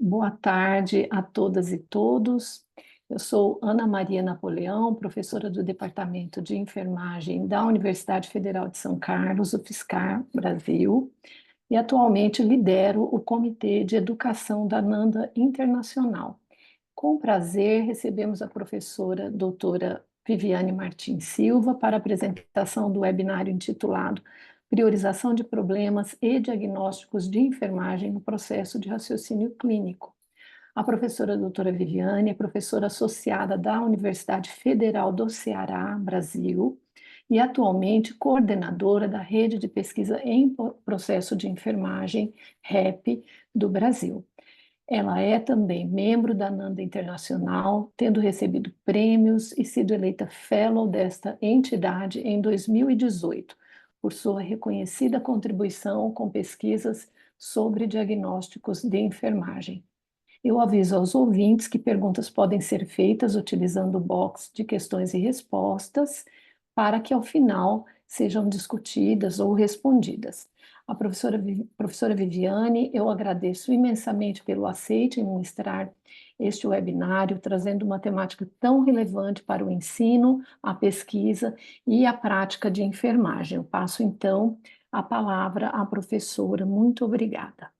Boa tarde a todas e todos. Eu sou Ana Maria Napoleão, professora do Departamento de Enfermagem da Universidade Federal de São Carlos, UFSCar, Brasil, e atualmente lidero o Comitê de Educação da NANDA Internacional. Com prazer, recebemos a professora doutora Viviane Martins Silva para a apresentação do webinário intitulado Priorização de Problemas e Diagnósticos de Enfermagem no Processo de Raciocínio Clínico. A professora doutora Viviane é professora associada da Universidade Federal do Ceará, Brasil, e atualmente coordenadora da Rede de Pesquisa em Processo de Enfermagem, REP, do Brasil. Ela é também membro da NANDA Internacional, tendo recebido prêmios e sido eleita fellow desta entidade em 2018, por sua reconhecida contribuição com pesquisas sobre diagnósticos de enfermagem. Eu aviso aos ouvintes que perguntas podem ser feitas utilizando o box de questões e respostas, para que ao final sejam discutidas ou respondidas. A professora Viviane, eu agradeço imensamente pelo aceite em ministrar este webinário, trazendo uma temática tão relevante para o ensino, a pesquisa e a prática de enfermagem. Eu passo então a palavra à professora. Muito obrigada.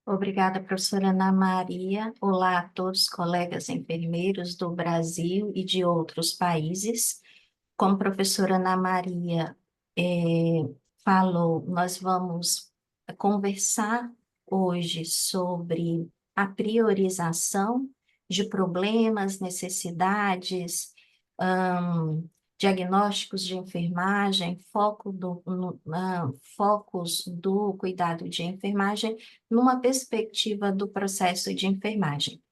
Obrigada, professora Ana Maria. Olá a todos, colegas enfermeiros do Brasil e de outros países. Como a professora Ana Maria falou, nós vamos conversar hoje sobre a priorização de problemas, necessidades, diagnósticos de enfermagem, focos do cuidado de enfermagem numa perspectiva do processo de enfermagem.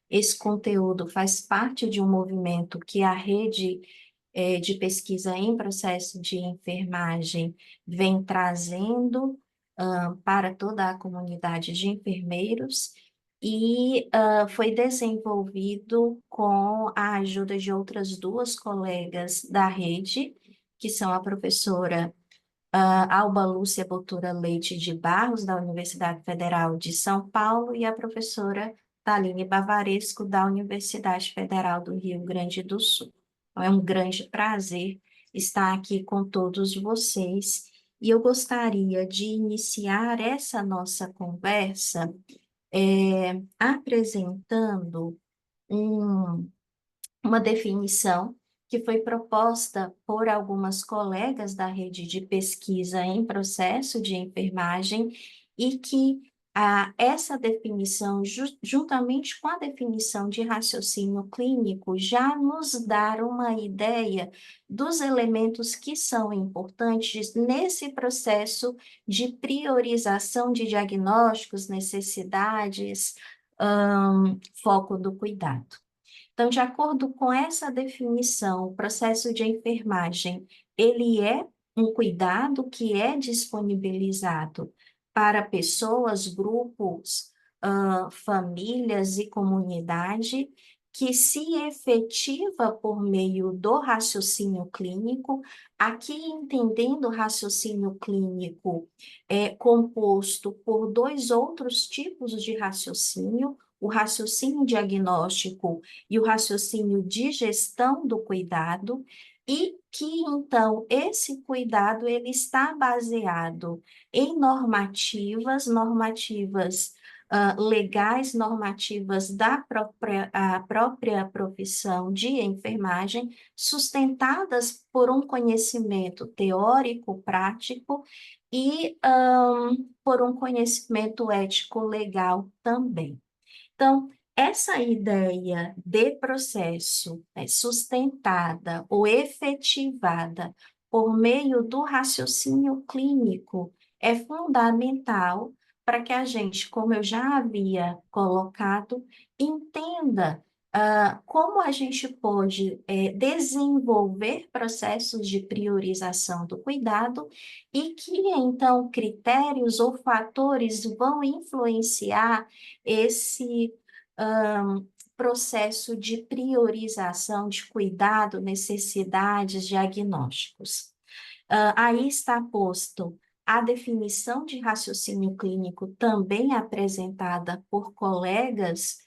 Esse conteúdo faz parte de um movimento que a rede de pesquisa em processo de enfermagem vem trazendo para toda a comunidade de enfermeiros e foi desenvolvido com a ajuda de outras duas colegas da rede, que são a professora Alba Lúcia Botura Leite de Barros, da Universidade Federal de São Paulo, e a professora Taline Bavaresco, da Universidade Federal do Rio Grande do Sul. Então, é um grande prazer estar aqui com todos vocês, e eu gostaria de iniciar essa nossa conversa apresentando um uma definição que foi proposta por algumas colegas da rede de pesquisa em processo de enfermagem e que essa definição, juntamente com a definição de raciocínio clínico, já nos dá uma ideia dos elementos que são importantes nesse processo de priorização de diagnósticos, necessidades, foco do cuidado. Então, de acordo com essa definição, o processo de enfermagem, ele é um cuidado que é disponibilizado para pessoas, grupos, famílias e comunidade, que se efetiva por meio do raciocínio clínico, aqui entendendo o raciocínio clínico composto por dois outros tipos de raciocínio, o raciocínio diagnóstico e o raciocínio de gestão do cuidado, e que, então, esse cuidado ele está baseado em normativas legais, normativas da própria profissão de enfermagem, sustentadas por um conhecimento teórico, prático e por um conhecimento ético legal também. Então, essa ideia de processo sustentada ou efetivada por meio do raciocínio clínico é fundamental para que a gente, como eu já havia colocado, entenda como a gente pode desenvolver processos de priorização do cuidado e que, então, critérios ou fatores vão influenciar esse processo de priorização de cuidado, necessidades, diagnósticos. Aí está posto a definição de raciocínio clínico também apresentada por colegas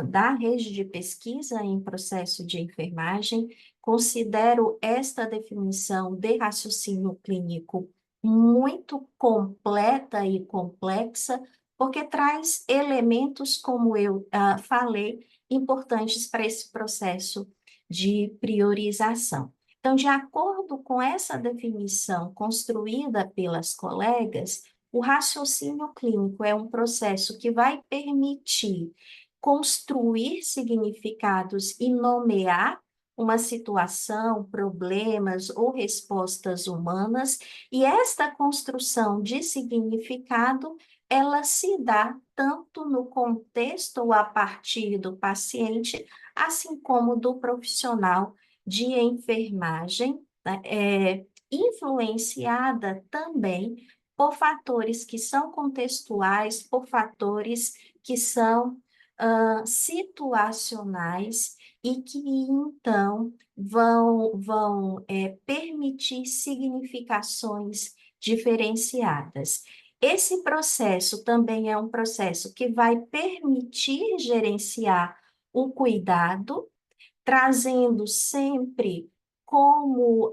da rede de pesquisa em processo de enfermagem, considero esta definição de raciocínio clínico muito completa e complexa, porque traz elementos, como eu falei, importantes para esse processo de priorização. Então, de acordo com essa definição construída pelas colegas, o raciocínio clínico é um processo que vai permitir construir significados e nomear uma situação, problemas ou respostas humanas, e esta construção de significado, ela se dá tanto no contexto ou a partir do paciente, assim como do profissional de enfermagem, né, influenciada também por fatores que são contextuais, por fatores que são situacionais e que, então, vão permitir significações diferenciadas. Esse processo também é um processo que vai permitir gerenciar o cuidado, trazendo sempre como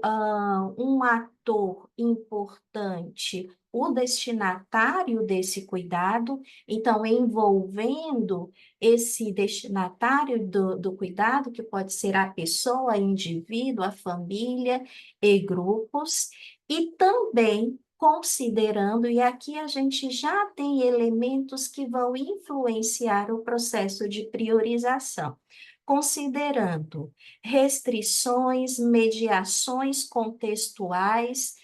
um ator importante o destinatário desse cuidado, então envolvendo esse destinatário do cuidado, que pode ser a pessoa, indivíduo, a família e grupos, e também considerando, e aqui a gente já tem elementos que vão influenciar o processo de priorização, considerando restrições, mediações contextuais,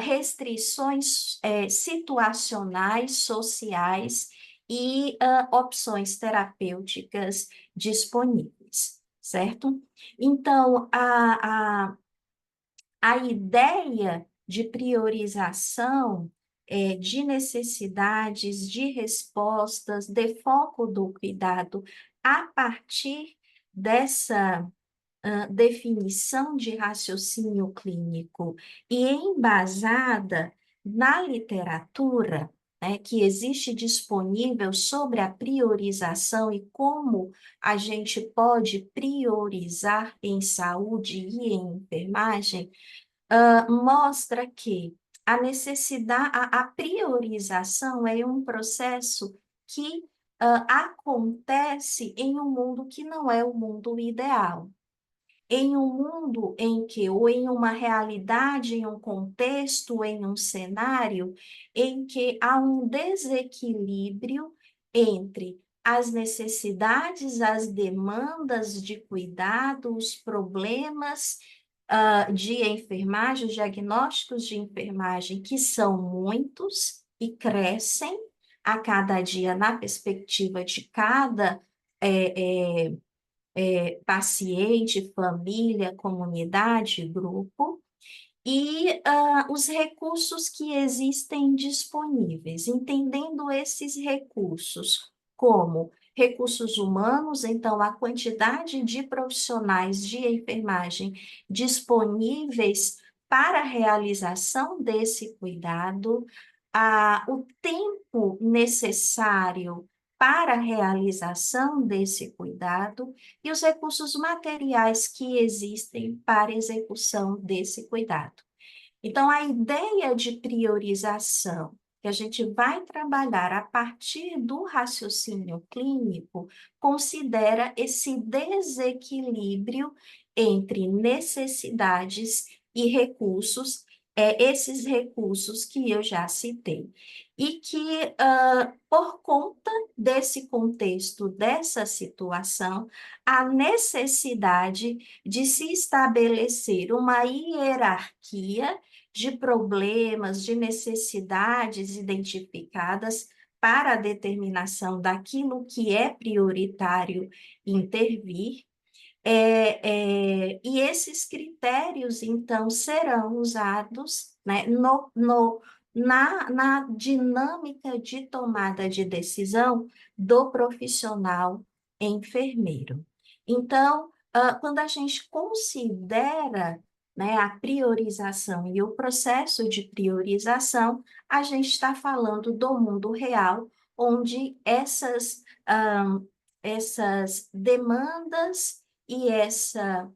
restrições situacionais, sociais e opções terapêuticas disponíveis, certo? Então, a ideia de priorização de necessidades, de respostas, de foco do cuidado a partir dessa definição de raciocínio clínico e embasada na literatura, né, que existe disponível sobre a priorização e como a gente pode priorizar em saúde e em enfermagem, mostra que a necessidade, a priorização é um processo que acontece em um mundo que não é o mundo ideal, em um mundo em que, ou em uma realidade, em um contexto, em um cenário, em que há um desequilíbrio entre as necessidades, as demandas de cuidado, os problemas de enfermagem, os diagnósticos de enfermagem, que são muitos e crescem a cada dia na perspectiva de cada paciente, família, comunidade, grupo, e os recursos que existem disponíveis, entendendo esses recursos como recursos humanos, então a quantidade de profissionais de enfermagem disponíveis para a realização desse cuidado, o tempo necessário para a realização desse cuidado e os recursos materiais que existem para a execução desse cuidado. Então, a ideia de priorização que a gente vai trabalhar a partir do raciocínio clínico considera esse desequilíbrio entre necessidades e recursos, esses recursos que eu já citei. E que, por conta desse contexto, dessa situação, a necessidade de se estabelecer uma hierarquia de problemas, de necessidades identificadas para a determinação daquilo que é prioritário intervir, e esses critérios, então, serão usados, né, na dinâmica de tomada de decisão do profissional enfermeiro. Então, quando a gente considera, né, a priorização e o processo de priorização, a gente está falando do mundo real, onde essas demandas e essa,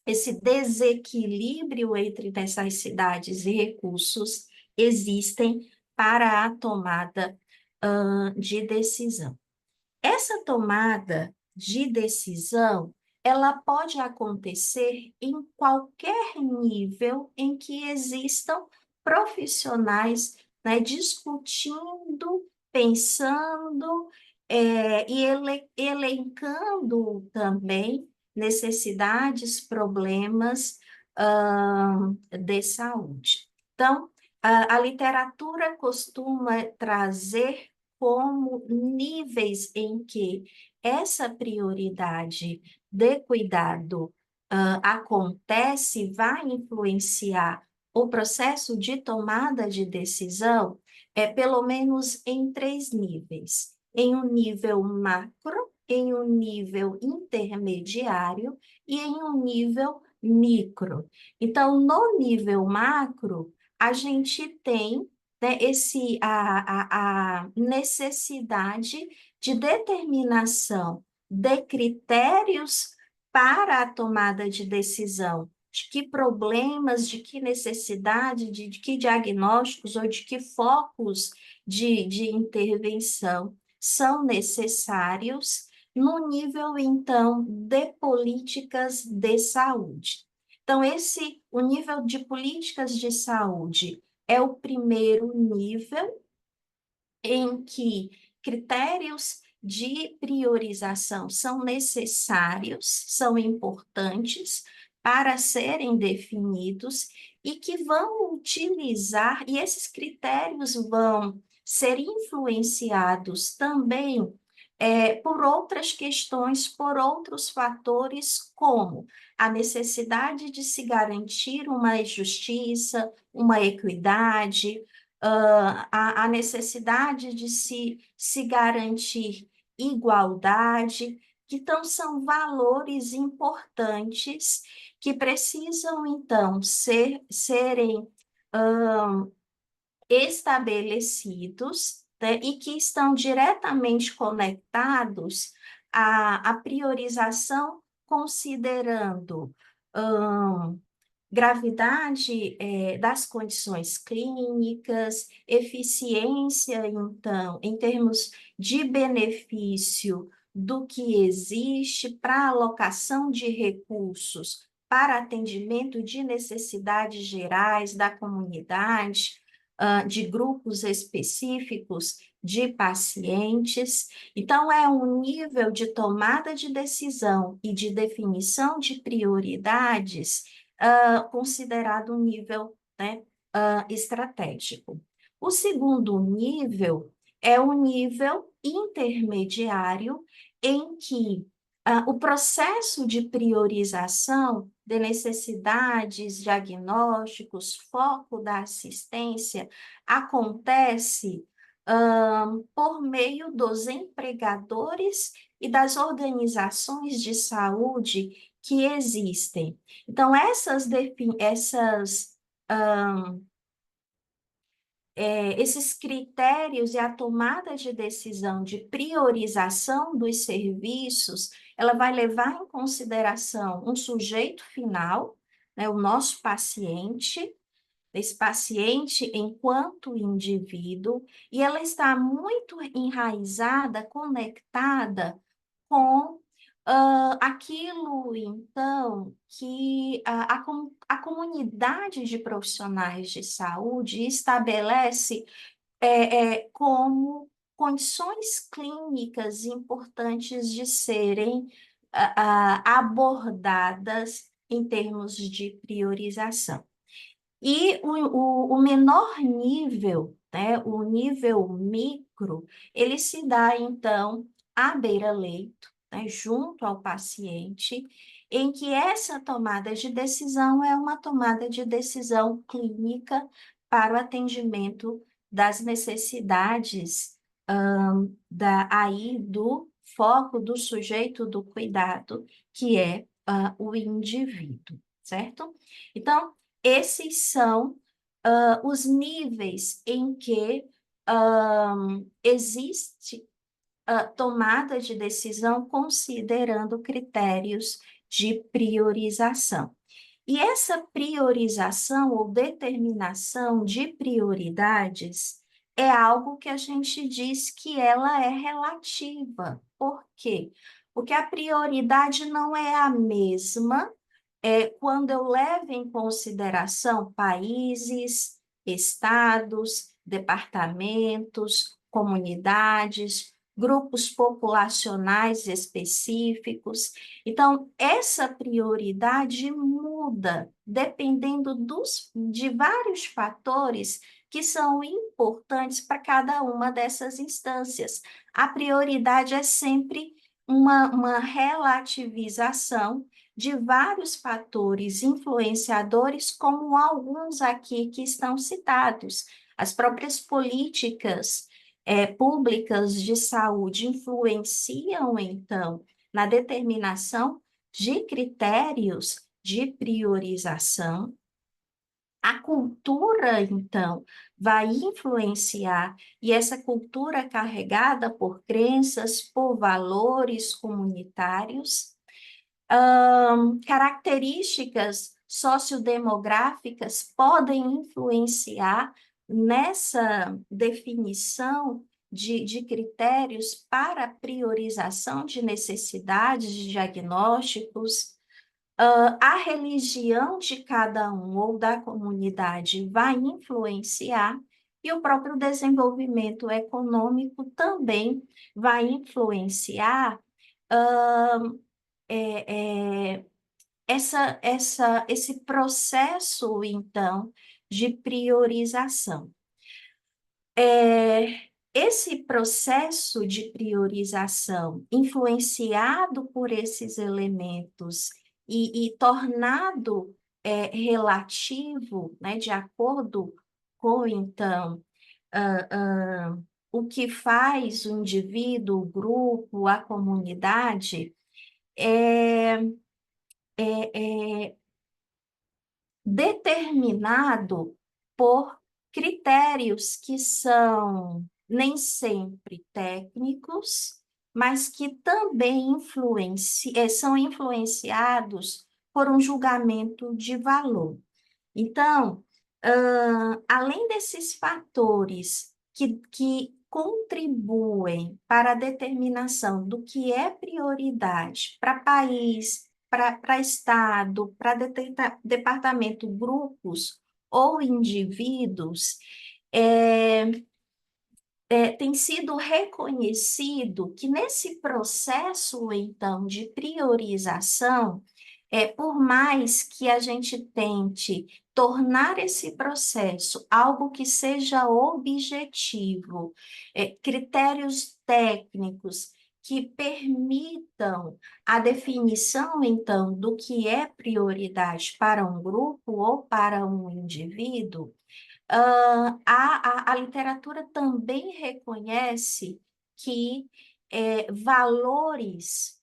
esse desequilíbrio entre necessidades e recursos existem para a tomada, de decisão. Essa tomada de decisão, ela pode acontecer em qualquer nível em que existam profissionais, né, discutindo, pensando, e elencando também necessidades, problemas, de saúde. Então, a literatura costuma trazer como níveis em que essa prioridade de cuidado, acontece, vai influenciar o processo de tomada de decisão, pelo menos em três níveis. Em um nível macro, em um nível intermediário e em um nível micro. Então, no nível macro, a gente tem, né, a necessidade de determinação de critérios para a tomada de decisão, de que problemas, de que necessidade, de que diagnósticos ou de que focos de intervenção são necessários no nível, então, de políticas de saúde. Então, o nível de políticas de saúde é o primeiro nível em que critérios de priorização são necessários, são importantes para serem definidos e que vão utilizar, e esses critérios vão ser influenciados também por outras questões, por outros fatores, como a necessidade de se garantir uma justiça, uma equidade, a necessidade de se garantir igualdade, que então são valores importantes que precisam, então, serem estabelecidos, né, e que estão diretamente conectados à priorização, considerando gravidade, das condições clínicas, eficiência, então, em termos de benefício do que existe para alocação de recursos para atendimento de necessidades gerais da comunidade, de grupos específicos de pacientes. Então, é um nível de tomada de decisão e de definição de prioridades considerado um nível, né, estratégico. O segundo nível é o nível intermediário, em que o processo de priorização de necessidades, diagnósticos, foco da assistência, acontece por meio dos empregadores e das organizações de saúde que existem. Então, esses critérios e a tomada de decisão de priorização dos serviços, ela vai levar em consideração um sujeito final, né, o nosso paciente, esse paciente enquanto indivíduo, e ela está muito enraizada, conectada com aquilo, então, que a comunidade de profissionais de saúde estabelece como condições clínicas importantes de serem abordadas em termos de priorização. E o menor nível, né, o nível micro, ele se dá, então, à beira-leito, né, junto ao paciente, em que essa tomada de decisão é uma tomada de decisão clínica para o atendimento das necessidades, aí do foco do sujeito do cuidado, que é o indivíduo. certo? Então, esses são os níveis em que existe tomada de decisão considerando critérios de priorização. E essa priorização ou determinação de prioridades é algo que a gente diz que ela é relativa. Por quê? Porque a prioridade não é a mesma quando eu levo em consideração países, estados, departamentos, comunidades, grupos populacionais específicos. Então, essa prioridade muda dependendo de vários fatores que são importantes para cada uma dessas instâncias. A prioridade é sempre uma relativização de vários fatores influenciadores, como alguns aqui que estão citados. As próprias políticas públicas de saúde influenciam, então, na determinação de critérios de priorização. A cultura, então, vai influenciar, e essa cultura é carregada por crenças, por valores comunitários, características sociodemográficas podem influenciar nessa definição de critérios para priorização de necessidades, de diagnósticos. A religião de cada um ou da comunidade vai influenciar, e o próprio desenvolvimento econômico também vai influenciar é, é, esse processo, então, de priorização. Esse processo de priorização, influenciado por esses elementos e tornado relativo, né, de acordo com, então, o que faz o indivíduo, o grupo, a comunidade, é determinado por critérios que são nem sempre técnicos, mas que também são influenciados por um julgamento de valor. Então, além desses fatores que contribuem para a determinação do que é prioridade para país, para estado, para departamento, grupos ou indivíduos, tem sido reconhecido que nesse processo, então, de priorização, por mais que a gente tente tornar esse processo algo que seja objetivo, critérios técnicos que permitam a definição, então, do que é prioridade para um grupo ou para um indivíduo, a literatura também reconhece que valores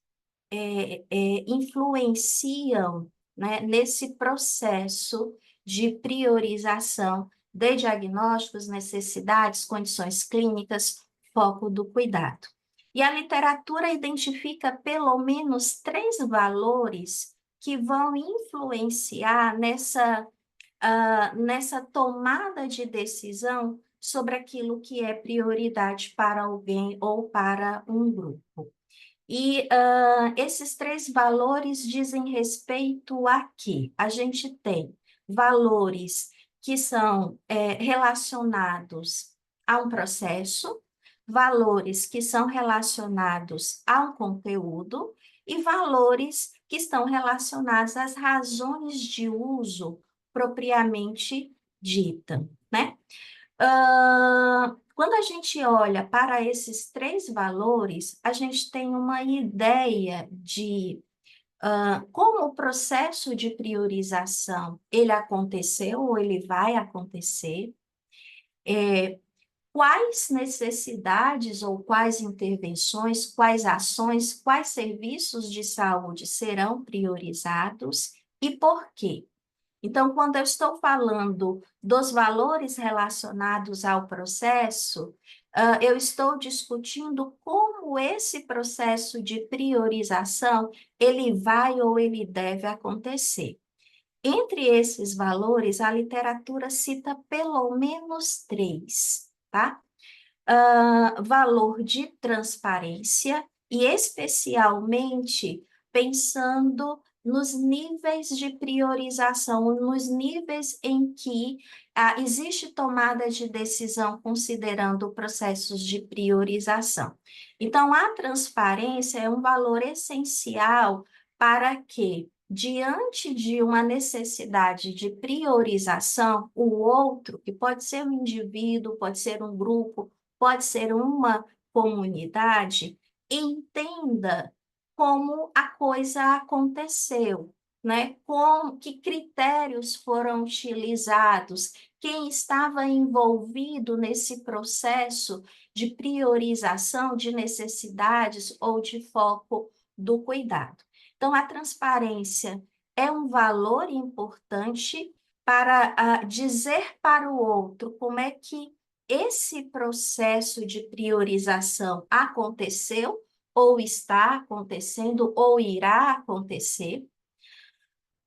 influenciam, né, nesse processo de priorização de diagnósticos, necessidades, condições clínicas, foco do cuidado. E a literatura identifica pelo menos 3 valores que vão influenciar nessa tomada de decisão sobre aquilo que é prioridade para alguém ou para um grupo. E esses 3 valores dizem respeito a quê? A gente tem valores que são relacionados a um processo, valores que são relacionados a um conteúdo e valores que estão relacionados às razões de uso propriamente dita, né? Quando a gente olha para esses 3 valores, a gente tem uma ideia de como o processo de priorização ele aconteceu ou ele vai acontecer, quais necessidades ou quais intervenções, quais ações, quais serviços de saúde serão priorizados, E por quê? Então, quando eu estou falando dos valores relacionados ao processo, eu estou discutindo como esse processo de priorização ele vai ou ele deve acontecer. Entre esses valores, a literatura cita pelo menos três, tá? Valor de transparência e especialmente pensando nos níveis de priorização, nos níveis em que existe tomada de decisão considerando processos de priorização. Então, a transparência é um valor essencial para que, diante de uma necessidade de priorização, o outro, que pode ser um indivíduo, pode ser um grupo, pode ser uma comunidade, entenda como a coisa aconteceu, né? Que critérios foram utilizados, quem estava envolvido nesse processo de priorização de necessidades ou de foco do cuidado. Então, a transparência é um valor importante para dizer para o outro como é que esse processo de priorização aconteceu, ou está acontecendo, ou irá acontecer.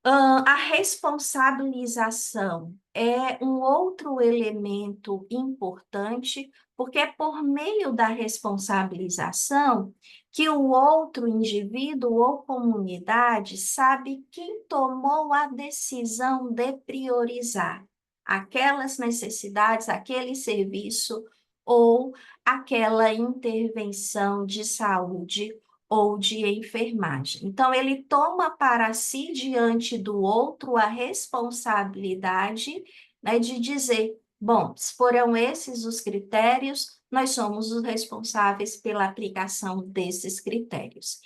A responsabilização é um outro elemento importante, porque é por meio da responsabilização que o outro indivíduo ou comunidade sabe quem tomou a decisão de priorizar aquelas necessidades, aquele serviço ou aquela intervenção de saúde ou de enfermagem. Então, ele toma para si, diante do outro, a responsabilidade, né, de dizer: bom, se foram esses os critérios, nós somos os responsáveis pela aplicação desses critérios.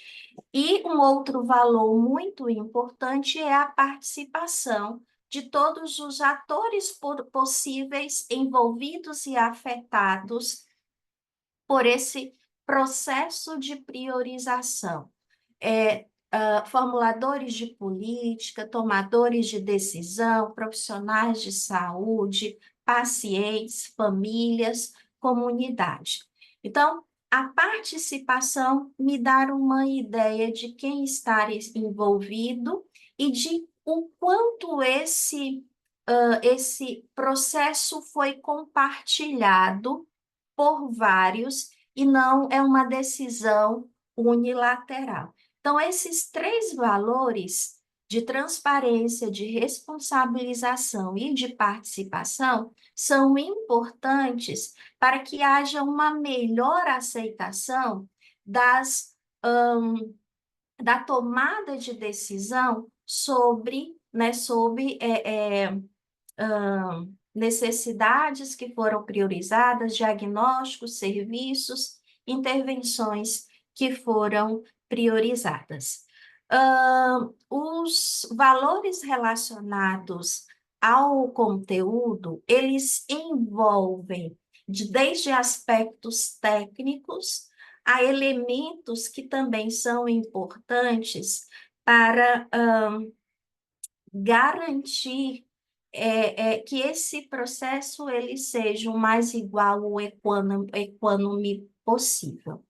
E um outro valor muito importante é a participação de todos os atores possíveis envolvidos e afetados por esse processo de priorização. Formuladores de política, tomadores de decisão, profissionais de saúde, pacientes, famílias, comunidade. Então, a participação me dá uma ideia de quem está envolvido e de o quanto esse processo foi compartilhado por vários e não é uma decisão unilateral. Então, esses três valores de transparência, de responsabilização e de participação são importantes para que haja uma melhor aceitação da tomada de decisão sobre necessidades que foram priorizadas, diagnósticos, serviços, intervenções que foram priorizadas. Os valores relacionados ao conteúdo, eles envolvem desde aspectos técnicos a elementos que também são importantes para garantir que esse processo ele seja o mais igual ou equânime possível.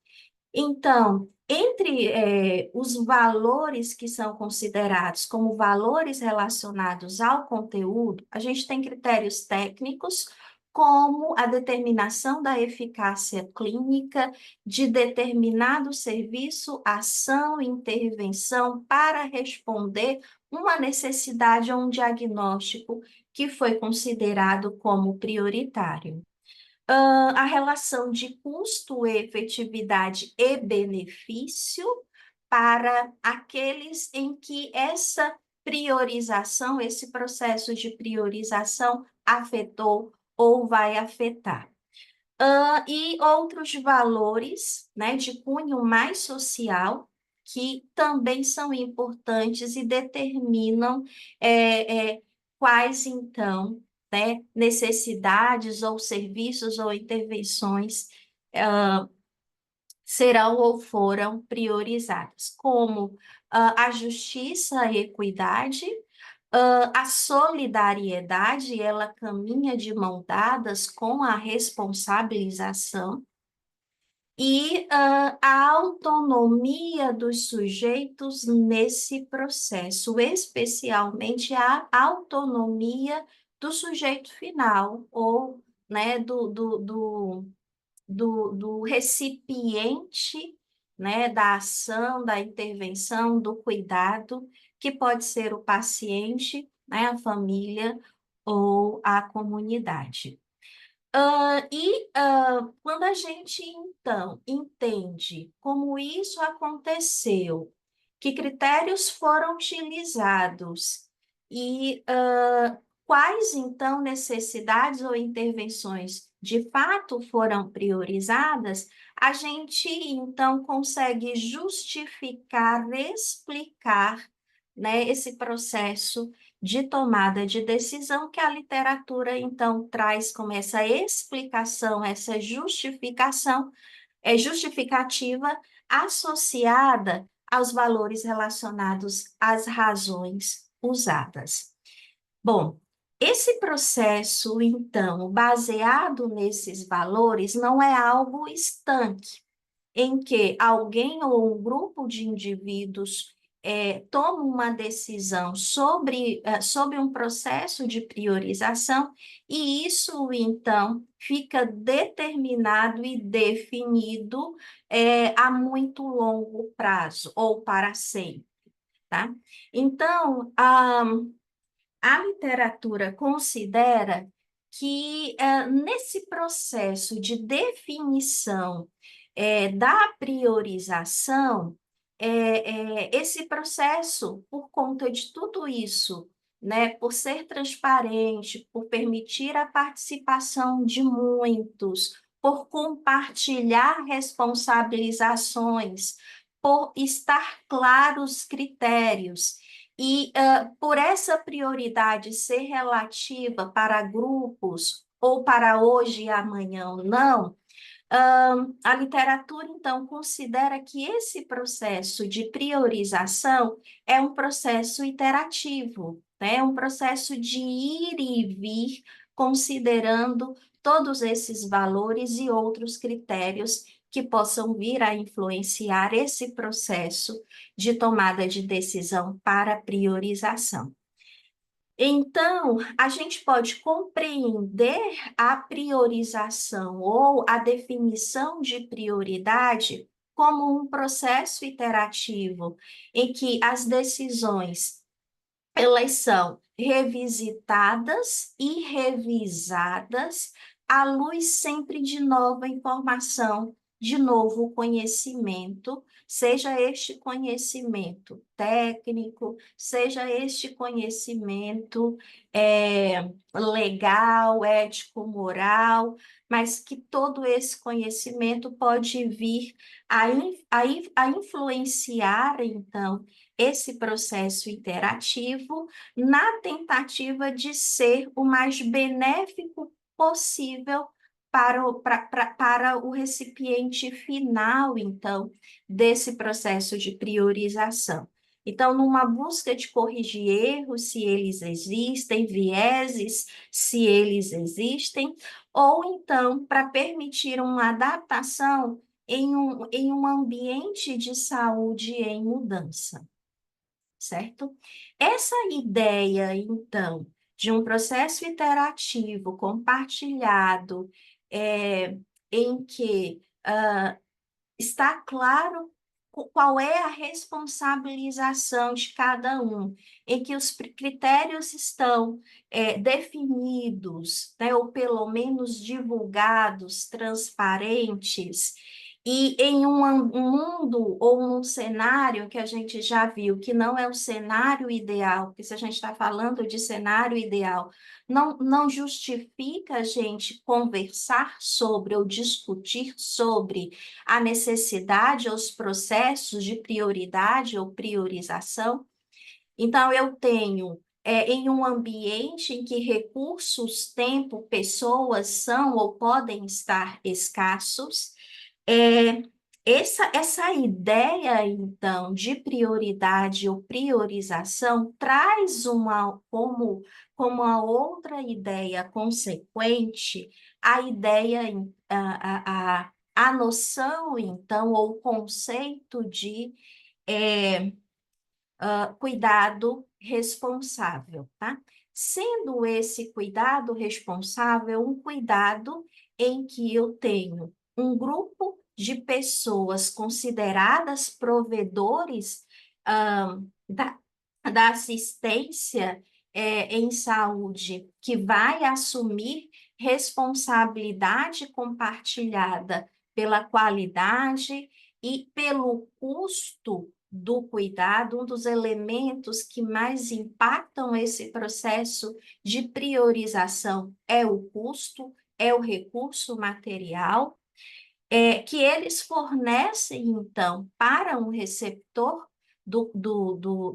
Então, entre os valores que são considerados como valores relacionados ao conteúdo, a gente tem critérios técnicos, como a determinação da eficácia clínica de determinado serviço, ação, intervenção para responder uma necessidade ou um diagnóstico que foi considerado como prioritário. A relação de custo, efetividade e benefício para aqueles em que essa priorização, esse processo de priorização afetou ou vai afetar. E outros valores, né, de cunho mais social, que também são importantes e determinam quais, então, né, necessidades ou serviços ou intervenções serão ou foram priorizadas, como a justiça e equidade, A solidariedade, ela caminha de mão dadas com a responsabilização e a autonomia dos sujeitos nesse processo, especialmente a autonomia do sujeito final, ou, né, do recipiente, né, da ação, da intervenção, do cuidado, que pode ser o paciente, né, a família ou a comunidade. Quando a gente, então, entende como isso aconteceu, que critérios foram utilizados e quais, então, necessidades ou intervenções de fato foram priorizadas, a gente, então, consegue justificar, explicar, né, esse processo de tomada de decisão que a literatura, então, traz como essa explicação, essa justificação, justificativa associada aos valores relacionados às razões usadas. Bom, esse processo, então, baseado nesses valores, não é algo estanque em que alguém ou um grupo de indivíduos toma uma decisão sobre um processo de priorização e isso, então, fica determinado e definido a muito longo prazo ou para sempre, tá? Então, a literatura considera que nesse processo de definição da priorização, esse processo, por conta de tudo isso, né, por ser transparente, por permitir a participação de muitos, por compartilhar responsabilizações, por estar claros critérios. E por essa prioridade ser relativa para grupos, ou para hoje e amanhã ou não, a literatura, então, considera que esse processo de priorização é um processo iterativo, né? É um processo de ir e vir, considerando todos esses valores e outros critérios que possam vir a influenciar esse processo de tomada de decisão para priorização. Então, a gente pode compreender a priorização ou a definição de prioridade como um processo iterativo em que as decisões elas são revisitadas e revisadas à luz sempre de nova informação, de novo conhecimento, seja este conhecimento técnico, seja este conhecimento legal, ético, moral, mas que todo esse conhecimento pode vir a influenciar, então, esse processo interativo na tentativa de ser o mais benéfico possível para o recipiente final, então, desse processo de priorização. Então, numa busca de corrigir erros, se eles existem, vieses, se eles existem, ou então para permitir uma adaptação em um ambiente de saúde em mudança, certo? Essa ideia, então, de um processo iterativo compartilhado, em que está claro qual é a responsabilização de cada um, em que os critérios estão definidos, né, ou pelo menos divulgados, transparentes, e em um mundo ou um cenário que a gente já viu que não é o cenário ideal, porque se a gente está falando de cenário ideal, não justifica a gente conversar sobre ou discutir sobre a necessidade, os processos de prioridade ou priorização. Então, eu tenho, em um ambiente em que recursos, tempo, pessoas são ou podem estar escassos, Essa ideia, então, de prioridade ou priorização traz como a outra ideia consequente, a ideia, a noção, então, ou o conceito de cuidado responsável, tá? Sendo esse cuidado responsável um cuidado em que eu tenho um grupo de pessoas consideradas provedores da, da assistência em saúde, que vai assumir responsabilidade compartilhada pela qualidade e pelo custo do cuidado. Um dos elementos que mais impactam esse processo de priorização é o custo, é o recurso material, que eles fornecem, então, para um receptor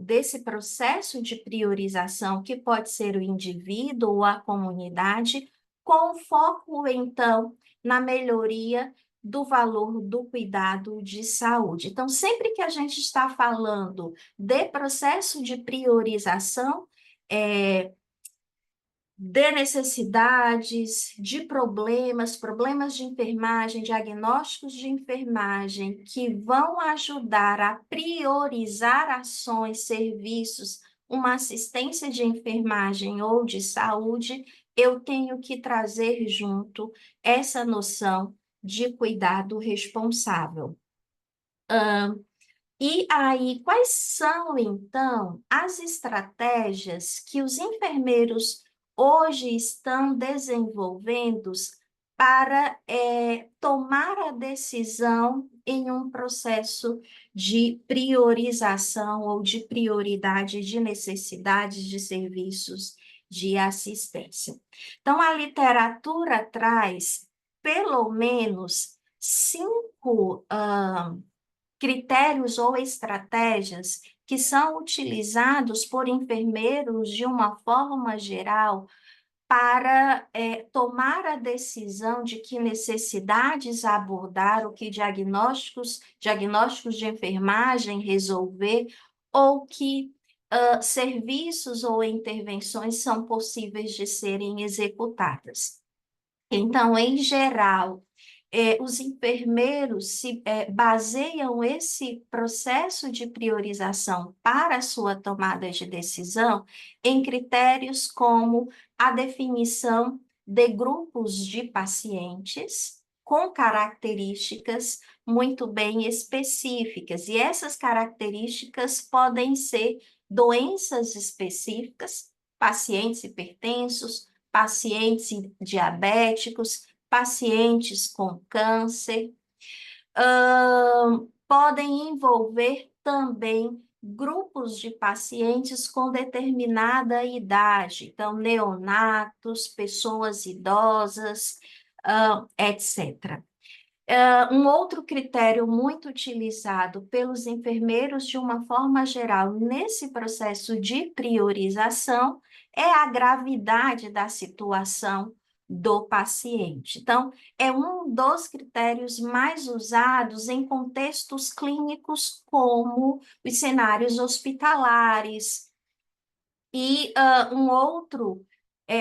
desse processo de priorização, que pode ser o indivíduo ou a comunidade, com foco, então, na melhoria do valor do cuidado de saúde. Então, sempre que a gente está falando de processo de priorização, de necessidades, de problemas de enfermagem, diagnósticos de enfermagem, que vão ajudar a priorizar ações, serviços, uma assistência de enfermagem ou de saúde, eu tenho que trazer junto essa noção de cuidado responsável. E aí, quais são, então, as estratégias que os enfermeiros hoje estão desenvolvendo para tomar a decisão em um processo de priorização ou de prioridade de necessidades de serviços de assistência? Então, a literatura traz pelo menos cinco critérios ou estratégias que são utilizados por enfermeiros de uma forma geral para tomar a decisão de que necessidades abordar, o que diagnósticos de enfermagem resolver, ou que serviços ou intervenções são possíveis de serem executadas. Então, em geral, os enfermeiros baseiam esse processo de priorização para a sua tomada de decisão em critérios como a definição de grupos de pacientes com características muito bem específicas. E essas características podem ser doenças específicas, pacientes hipertensos, pacientes diabéticos, pacientes com câncer, podem envolver também grupos de pacientes com determinada idade, então, neonatos, pessoas idosas, etc. Um outro critério muito utilizado pelos enfermeiros, de uma forma geral, nesse processo de priorização, é a gravidade da situação do paciente. Então, é um dos critérios mais usados em contextos clínicos, como os cenários hospitalares. E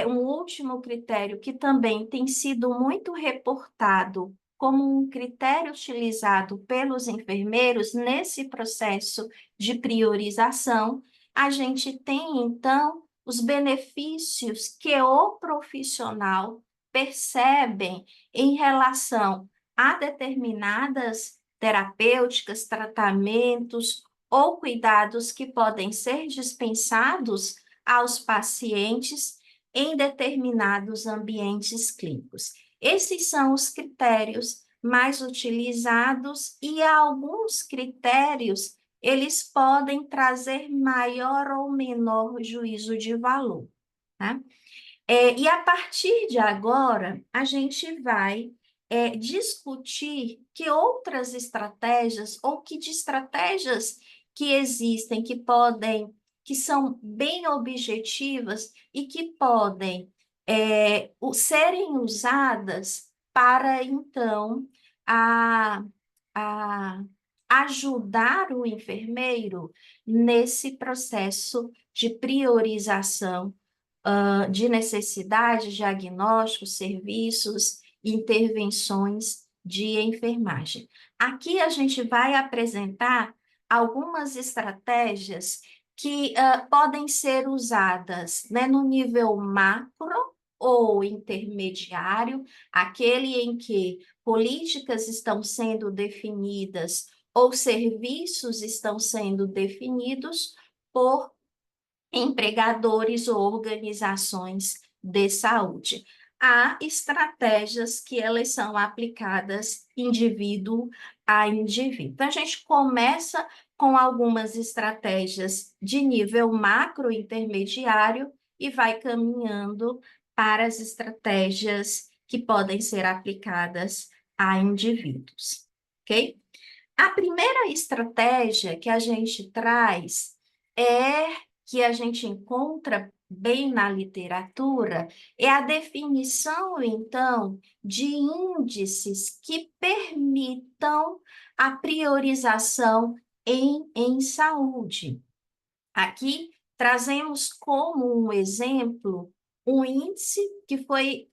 um último critério que também tem sido muito reportado como um critério utilizado pelos enfermeiros nesse processo de priorização, a gente tem, então, os benefícios que o profissional percebem em relação a determinadas terapêuticas, tratamentos ou cuidados que podem ser dispensados aos pacientes em determinados ambientes clínicos. Esses são os critérios mais utilizados e alguns critérios eles podem trazer maior ou menor juízo de valor, tá? E a partir de agora, a gente vai discutir que outras estratégias ou que de estratégias que existem, que são bem objetivas e que podem serem usadas para, então, a a ajudar o enfermeiro nesse processo de priorização de necessidades, diagnósticos, serviços, intervenções de enfermagem. Aqui a gente vai apresentar algumas estratégias que podem ser usadas, né, no nível macro ou intermediário, aquele em que políticas estão sendo definidas ou serviços estão sendo definidos por empregadores ou organizações de saúde. Há estratégias que elas são aplicadas indivíduo a indivíduo. Então, a gente começa com algumas estratégias de nível macro intermediário e vai caminhando para as estratégias que podem ser aplicadas a indivíduos, ok? A primeira estratégia que a gente traz que a gente encontra bem na literatura é a definição, então, de índices que permitam a priorização em saúde. Aqui trazemos como um exemplo um índice que foi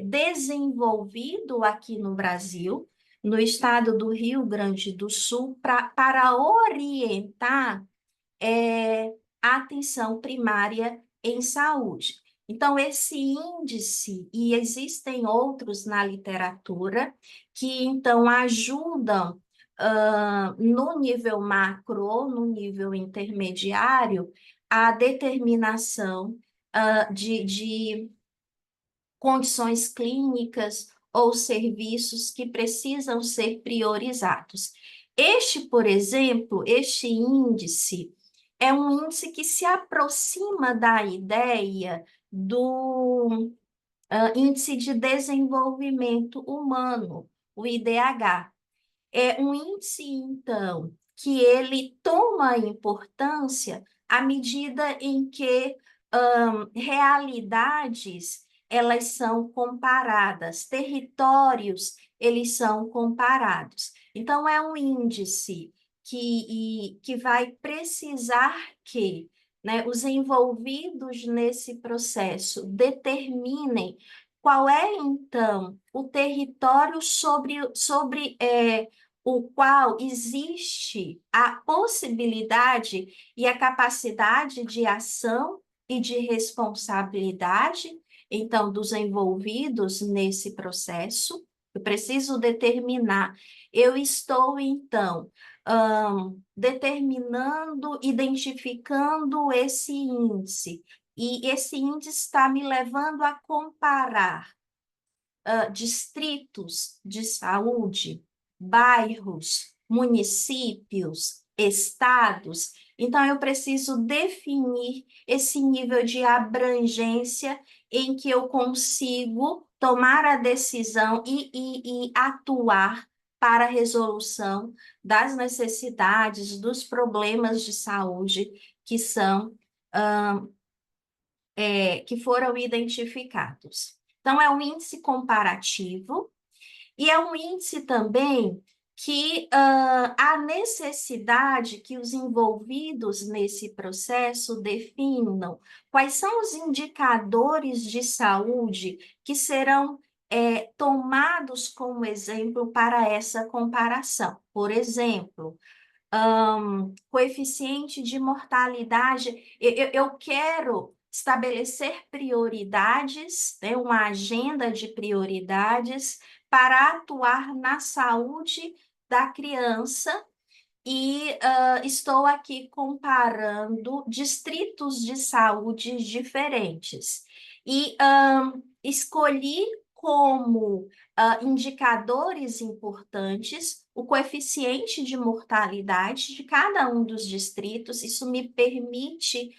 desenvolvido aqui no Brasil, no estado do Rio Grande do Sul, para orientar a atenção primária em saúde. Então, esse índice, e existem outros na literatura, que então ajudam no nível macro ou no nível intermediário a determinação de condições clínicas ou serviços que precisam ser priorizados. Este, por exemplo, este índice é um índice que se aproxima da ideia do Índice de Desenvolvimento Humano, o IDH. É um índice, então, que ele toma importância à medida em que realidades elas são comparadas, territórios eles são comparados. Então, é um índice que vai precisar que, né, os envolvidos nesse processo determinem qual é, então, o território sobre o qual existe a possibilidade e a capacidade de ação e de responsabilidade, então, dos envolvidos nesse processo. Eu preciso determinar. Eu estou, então, determinando, identificando esse índice. E esse índice está me levando a comparar distritos de saúde, bairros, municípios, estados. Então, eu preciso definir esse nível de abrangência em que eu consigo tomar a decisão e atuar para a resolução das necessidades, dos problemas de saúde que são que foram identificados. Então, é um índice comparativo e é um índice também que a necessidade que os envolvidos nesse processo definam quais são os indicadores de saúde que serão tomados como exemplo para essa comparação. Por exemplo, coeficiente de mortalidade, eu quero estabelecer prioridades, né, uma agenda de prioridades para atuar na saúde da criança e estou aqui comparando distritos de saúde diferentes. E escolhi como indicadores importantes o coeficiente de mortalidade de cada um dos distritos. Isso me permite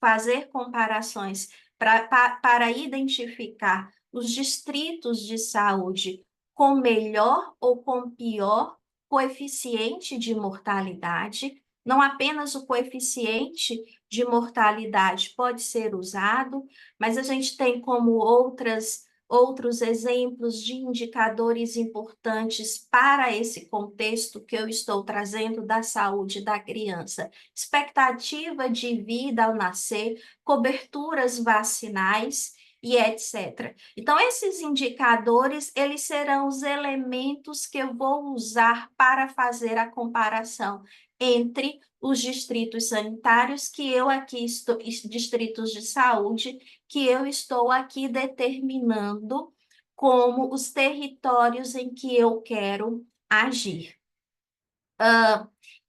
fazer comparações para identificar os distritos de saúde com melhor ou com pior coeficiente de mortalidade. Não apenas o coeficiente de mortalidade pode ser usado, mas a gente tem como outras outros exemplos de indicadores importantes para esse contexto que eu estou trazendo da saúde da criança. Expectativa de vida ao nascer, coberturas vacinais e etc. Então, esses indicadores, eles serão os elementos que eu vou usar para fazer a comparação entre os distritos sanitários que eu aqui estou, distritos de saúde, que eu estou aqui determinando como os territórios em que eu quero agir.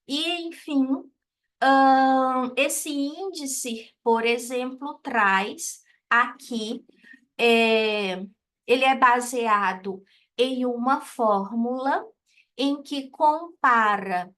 E, enfim, esse índice, por exemplo, traz aqui, ele é baseado em uma fórmula em que compara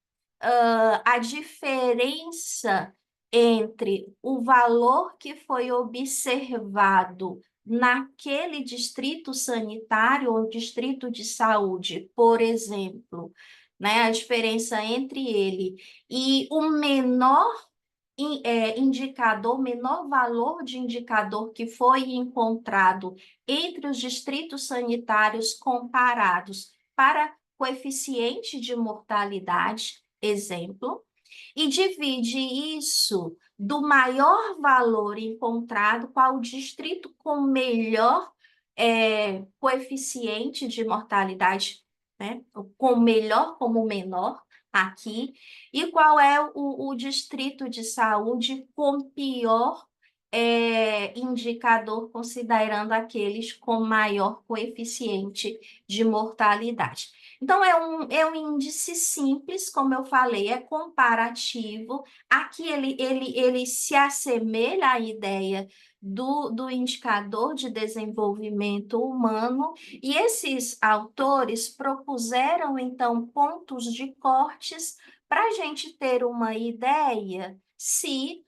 a diferença entre o valor que foi observado naquele distrito sanitário ou distrito de saúde, por exemplo, né, a diferença entre ele e o menor indicador, menor valor de indicador que foi encontrado entre os distritos sanitários comparados para coeficiente de mortalidade, exemplo, e divide isso do maior valor encontrado, qual o distrito com melhor coeficiente de mortalidade, né? Com melhor como menor aqui, e qual é o distrito de saúde com pior indicador, considerando aqueles com maior coeficiente de mortalidade. Então, é um índice simples, como eu falei, é comparativo. Aqui ele se assemelha à ideia do indicador de desenvolvimento humano, e esses autores propuseram, então, pontos de cortes para a gente ter uma ideia se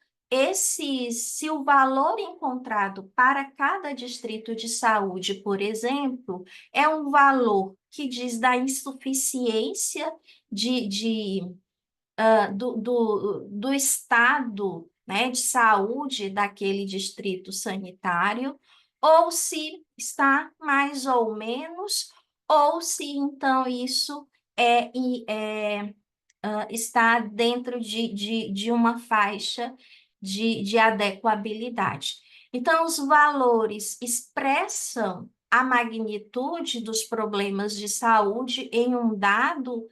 o valor encontrado para cada distrito de saúde, por exemplo, é um valor que diz da insuficiência do estado, né, de saúde daquele distrito sanitário, ou se está mais ou menos, ou se então isso está dentro de uma faixa de adequabilidade. Então, os valores expressam a magnitude dos problemas de saúde em um dado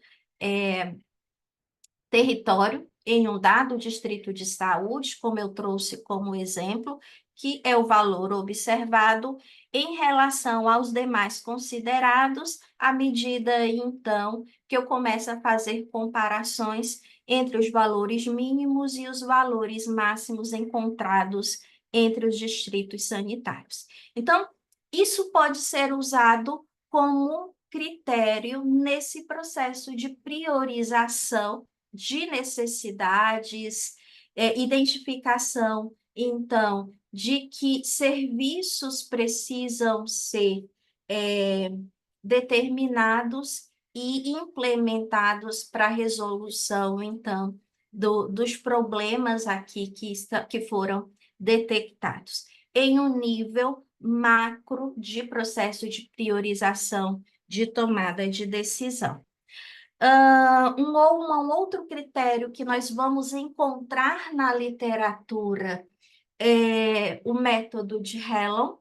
território, em um dado distrito de saúde, como eu trouxe como exemplo, que é o valor observado em relação aos demais considerados, à medida, então, que eu começo a fazer comparações entre os valores mínimos e os valores máximos encontrados entre os distritos sanitários. Então, isso pode ser usado como critério nesse processo de priorização de necessidades, identificação, então, de que serviços precisam ser determinados e implementados para a resolução, então, dos problemas aqui que foram detectados. Em um nível macro de processo de priorização de tomada de decisão. Um outro critério que nós vamos encontrar na literatura é o método de Hellon,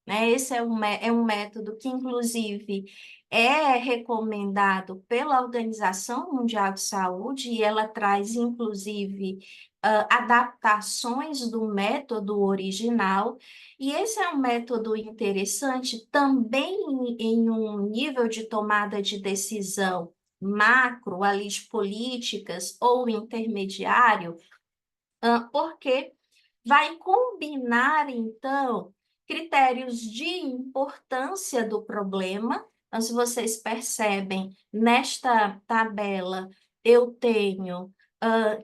né? Esse é um método que, inclusive, é recomendado pela Organização Mundial de Saúde, e ela traz, inclusive, adaptações do método original, e esse é um método interessante também em um nível de tomada de decisão macro, ali de políticas ou intermediário, porque vai combinar, então, critérios de importância do problema. Então, se vocês percebem, nesta tabela, eu tenho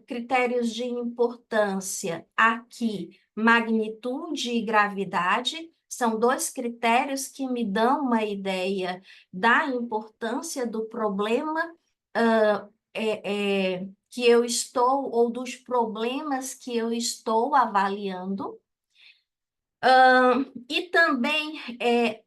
critérios de importância aqui, magnitude e gravidade. São dois critérios que me dão uma ideia da importância do problema que eu estou, ou dos problemas que eu estou avaliando. E também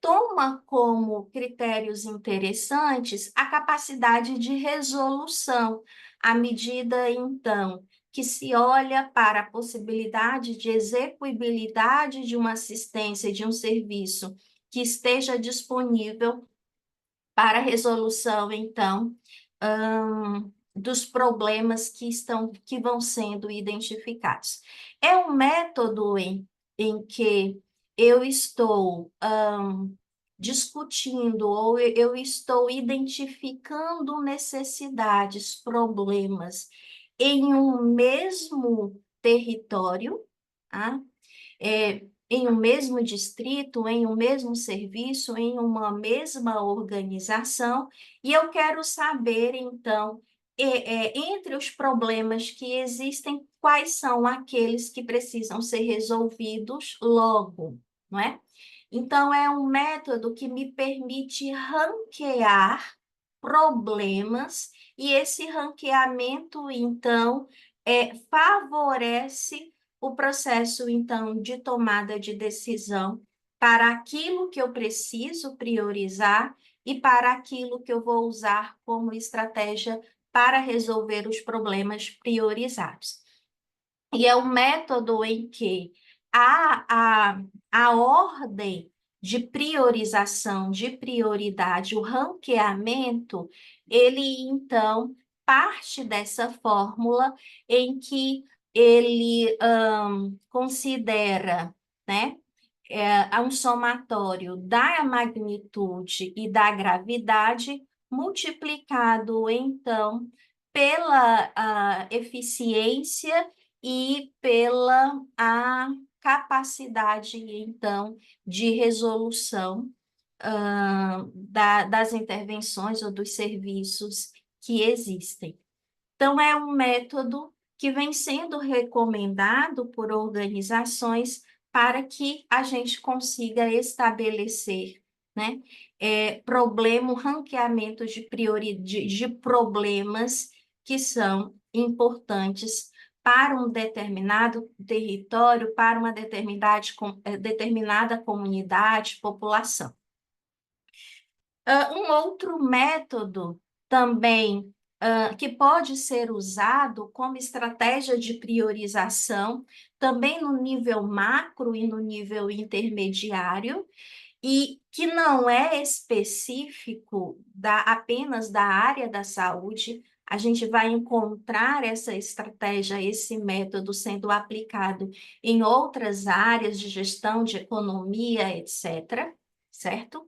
toma como critérios interessantes a capacidade de resolução, à medida, então, que se olha para a possibilidade de execuibilidade de uma assistência, de um serviço que esteja disponível para a resolução, então, dos problemas que vão sendo identificados. É um método em que eu estou discutindo ou eu estou identificando necessidades, problemas em um mesmo território, tá? Em um mesmo distrito, em um mesmo serviço, em uma mesma organização, e eu quero saber, então, entre os problemas que existem, quais são aqueles que precisam ser resolvidos logo, não é? Então, é um método que me permite ranquear problemas, e esse ranqueamento, então, favorece o processo, então, de tomada de decisão para aquilo que eu preciso priorizar e para aquilo que eu vou usar como estratégia para resolver os problemas priorizados. E é um método em que a ordem de priorização, de prioridade, o ranqueamento, ele então parte dessa fórmula em que ele considera, né, um somatório da magnitude e da gravidade multiplicado, então, pela eficiência e pela a capacidade, então, de resolução das intervenções ou dos serviços que existem. Então, é um método que vem sendo recomendado por organizações para que a gente consiga estabelecer, né, ranqueamento de problemas que são importantes para um determinado território, para uma determinada comunidade, população. Um outro método também que pode ser usado como estratégia de priorização, também no nível macro e no nível intermediário, e que não é específico apenas da área da saúde. A gente vai encontrar essa estratégia, esse método sendo aplicado em outras áreas de gestão, de economia, etc., certo?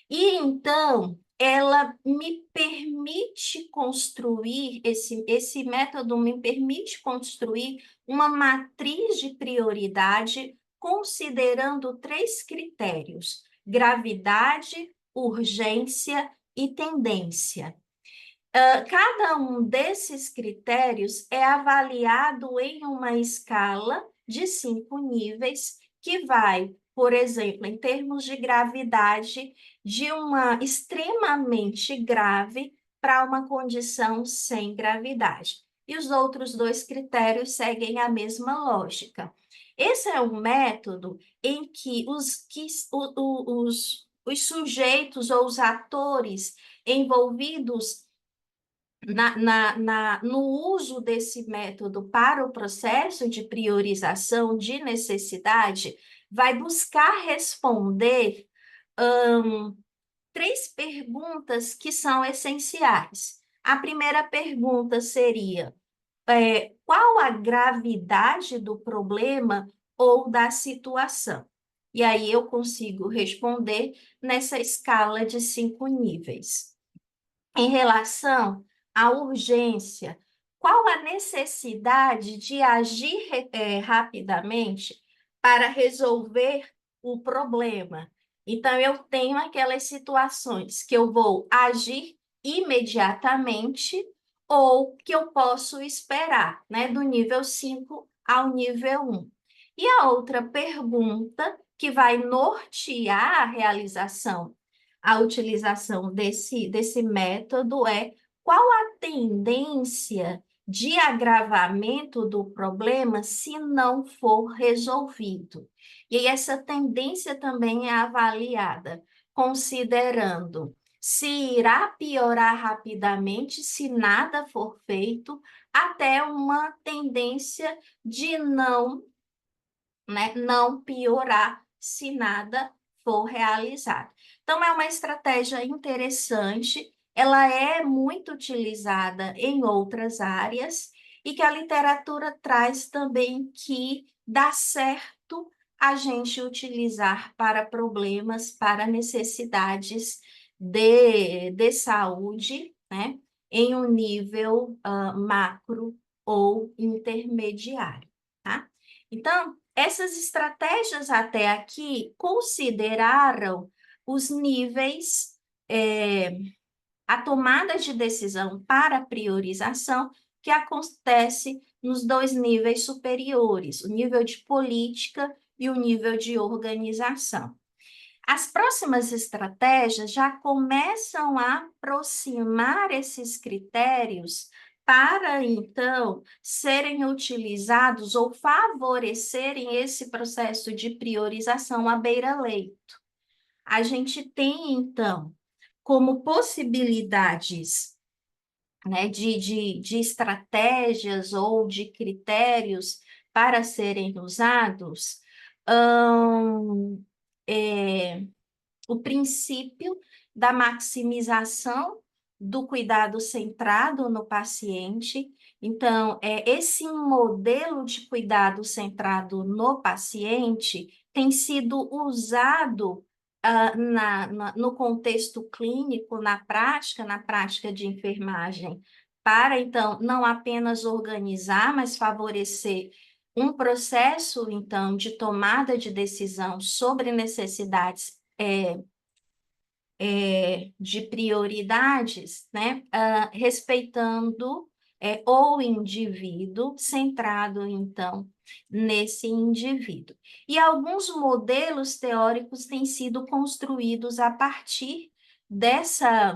E então, ela me permite construir, esse método me permite construir uma matriz de prioridade considerando 3 critérios: gravidade, urgência e tendência. Cada um desses critérios é avaliado em uma escala de 5 níveis, que vai, por exemplo, em termos de gravidade, de uma extremamente grave para uma condição sem gravidade. E os outros 2 critérios seguem a mesma lógica. Esse é um método em que os sujeitos ou os atores envolvidos no uso desse método para o processo de priorização de necessidade, vai buscar responder 3 perguntas que são essenciais. A primeira pergunta seria: qual a gravidade do problema ou da situação? E aí eu consigo responder nessa escala de 5 níveis. Em relação à urgência, qual a necessidade de agir rapidamente para resolver o problema? Então, eu tenho aquelas situações que eu vou agir imediatamente ou que eu posso esperar, né, do nível 5 ao nível 1. E a outra pergunta que vai nortear a realização, a utilização desse método é: qual a tendência de agravamento do problema se não for resolvido. E essa tendência também é avaliada, considerando se irá piorar rapidamente se nada for feito, até uma tendência de não, né, não piorar se nada for realizado. Então, é uma estratégia interessante, ela é muito utilizada em outras áreas e que a literatura traz também que dá certo a gente utilizar para problemas, para necessidades de saúde, né, em um nível macro ou intermediário, tá? Então, essas estratégias até aqui consideraram os níveis, a tomada de decisão para priorização que acontece nos dois níveis superiores, o nível de política e o nível de organização. As próximas estratégias já começam a aproximar esses critérios para, então, serem utilizados ou favorecerem esse processo de priorização à beira-leito. A gente tem, então, como possibilidades, né, de estratégias ou de critérios para serem usados, hum, é, o princípio da maximização do cuidado centrado no paciente. Então, esse modelo de cuidado centrado no paciente tem sido usado no contexto clínico, na prática de enfermagem, para, então, não apenas organizar, mas favorecer um processo, então, de tomada de decisão sobre necessidades de prioridades, né, respeitando o indivíduo, centrado, então, nesse indivíduo. E alguns modelos teóricos têm sido construídos a partir desse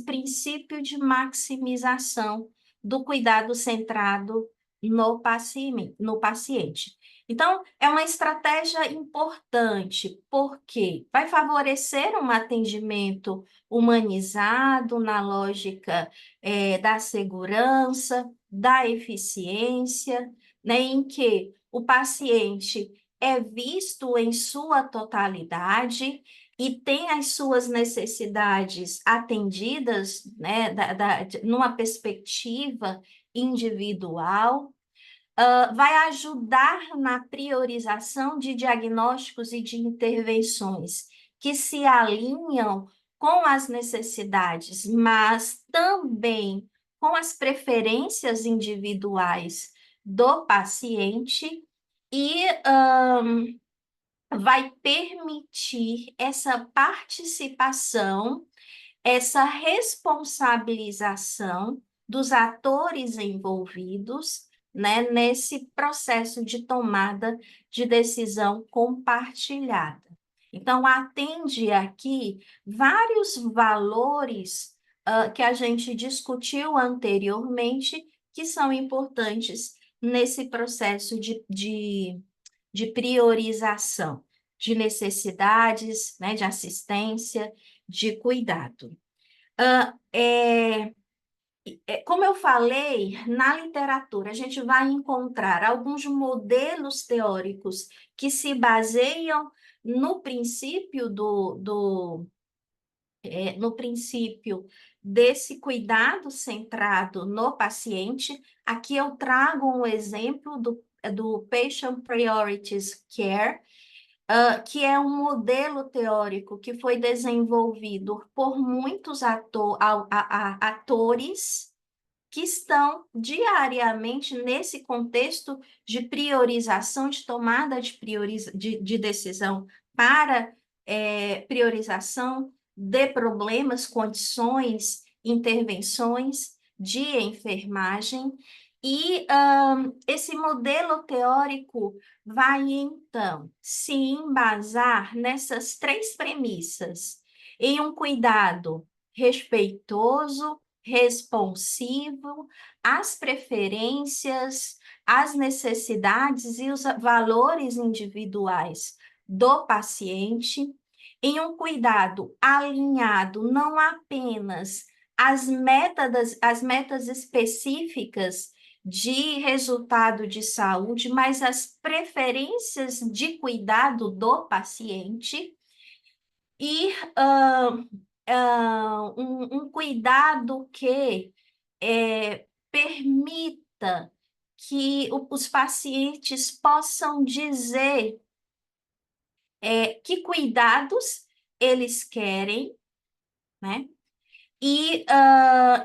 princípio de maximização do cuidado centrado no paciente. Então, é uma estratégia importante, porque vai favorecer um atendimento humanizado na lógica da segurança, da eficiência, né, em que o paciente é visto em sua totalidade e tem as suas necessidades atendidas, né, numa perspectiva individual. Vai ajudar na priorização de diagnósticos e de intervenções que se alinham com as necessidades, mas também com as preferências individuais do paciente e vai permitir essa participação, essa responsabilização dos atores envolvidos, né, nesse processo de tomada de decisão compartilhada. Então, atende aqui vários valores que a gente discutiu anteriormente, que são importantes nesse processo de priorização de necessidades, né, de assistência, de cuidado. Como eu falei, na literatura a gente vai encontrar alguns modelos teóricos que se baseiam no princípio no princípio desse cuidado centrado no paciente. Aqui eu trago um exemplo do Patient Priorities Care, que é um modelo teórico que foi desenvolvido por muitos atores que estão diariamente nesse contexto de priorização, de tomada de decisão para priorização de problemas, condições, intervenções de enfermagem. E esse modelo teórico vai, então, se embasar nessas três premissas: em um cuidado respeitoso, responsivo às preferências, às necessidades e os valores individuais do paciente, em um cuidado alinhado não apenas às metas específicas de resultado de saúde, mas as preferências de cuidado do paciente e um cuidado que permita que os pacientes possam dizer que cuidados eles querem, né? E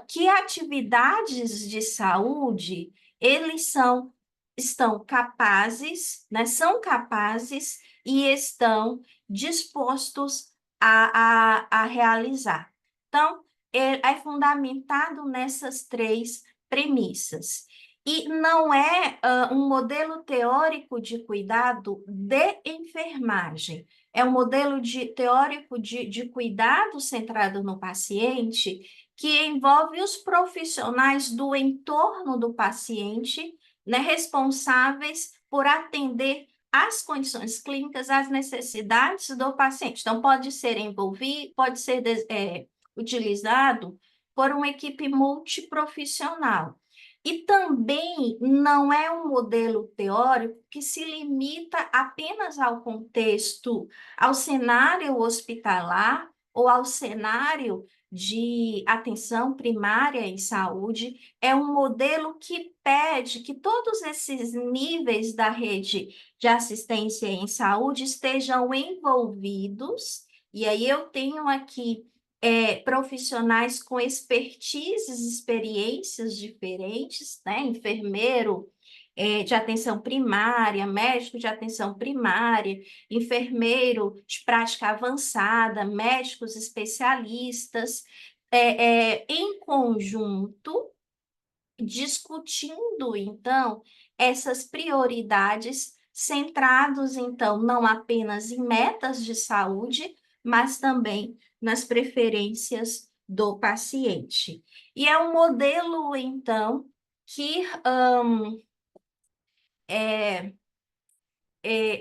que atividades de saúde estão capazes, né? São capazes e estão dispostos a realizar. Então, é fundamentado nessas três premissas. E não é um modelo teórico de cuidado de enfermagem, é um modelo teórico de cuidado centrado no paciente, que envolve os profissionais do entorno do paciente, né, responsáveis por atender às condições clínicas, às necessidades do paciente. Então, pode ser utilizado por uma equipe multiprofissional. E também não é um modelo teórico que se limita apenas ao contexto, ao cenário hospitalar ou ao cenário de atenção primária em saúde. É um modelo que pede que todos esses níveis da rede de assistência em saúde estejam envolvidos. E aí eu tenho aqui profissionais com expertises, experiências diferentes, né? Enfermeiro de atenção primária, médico de atenção primária, enfermeiro de prática avançada, médicos especialistas, em conjunto, discutindo, então, essas prioridades, centrados, então, não apenas em metas de saúde, mas também nas preferências do paciente. E é um modelo, então, que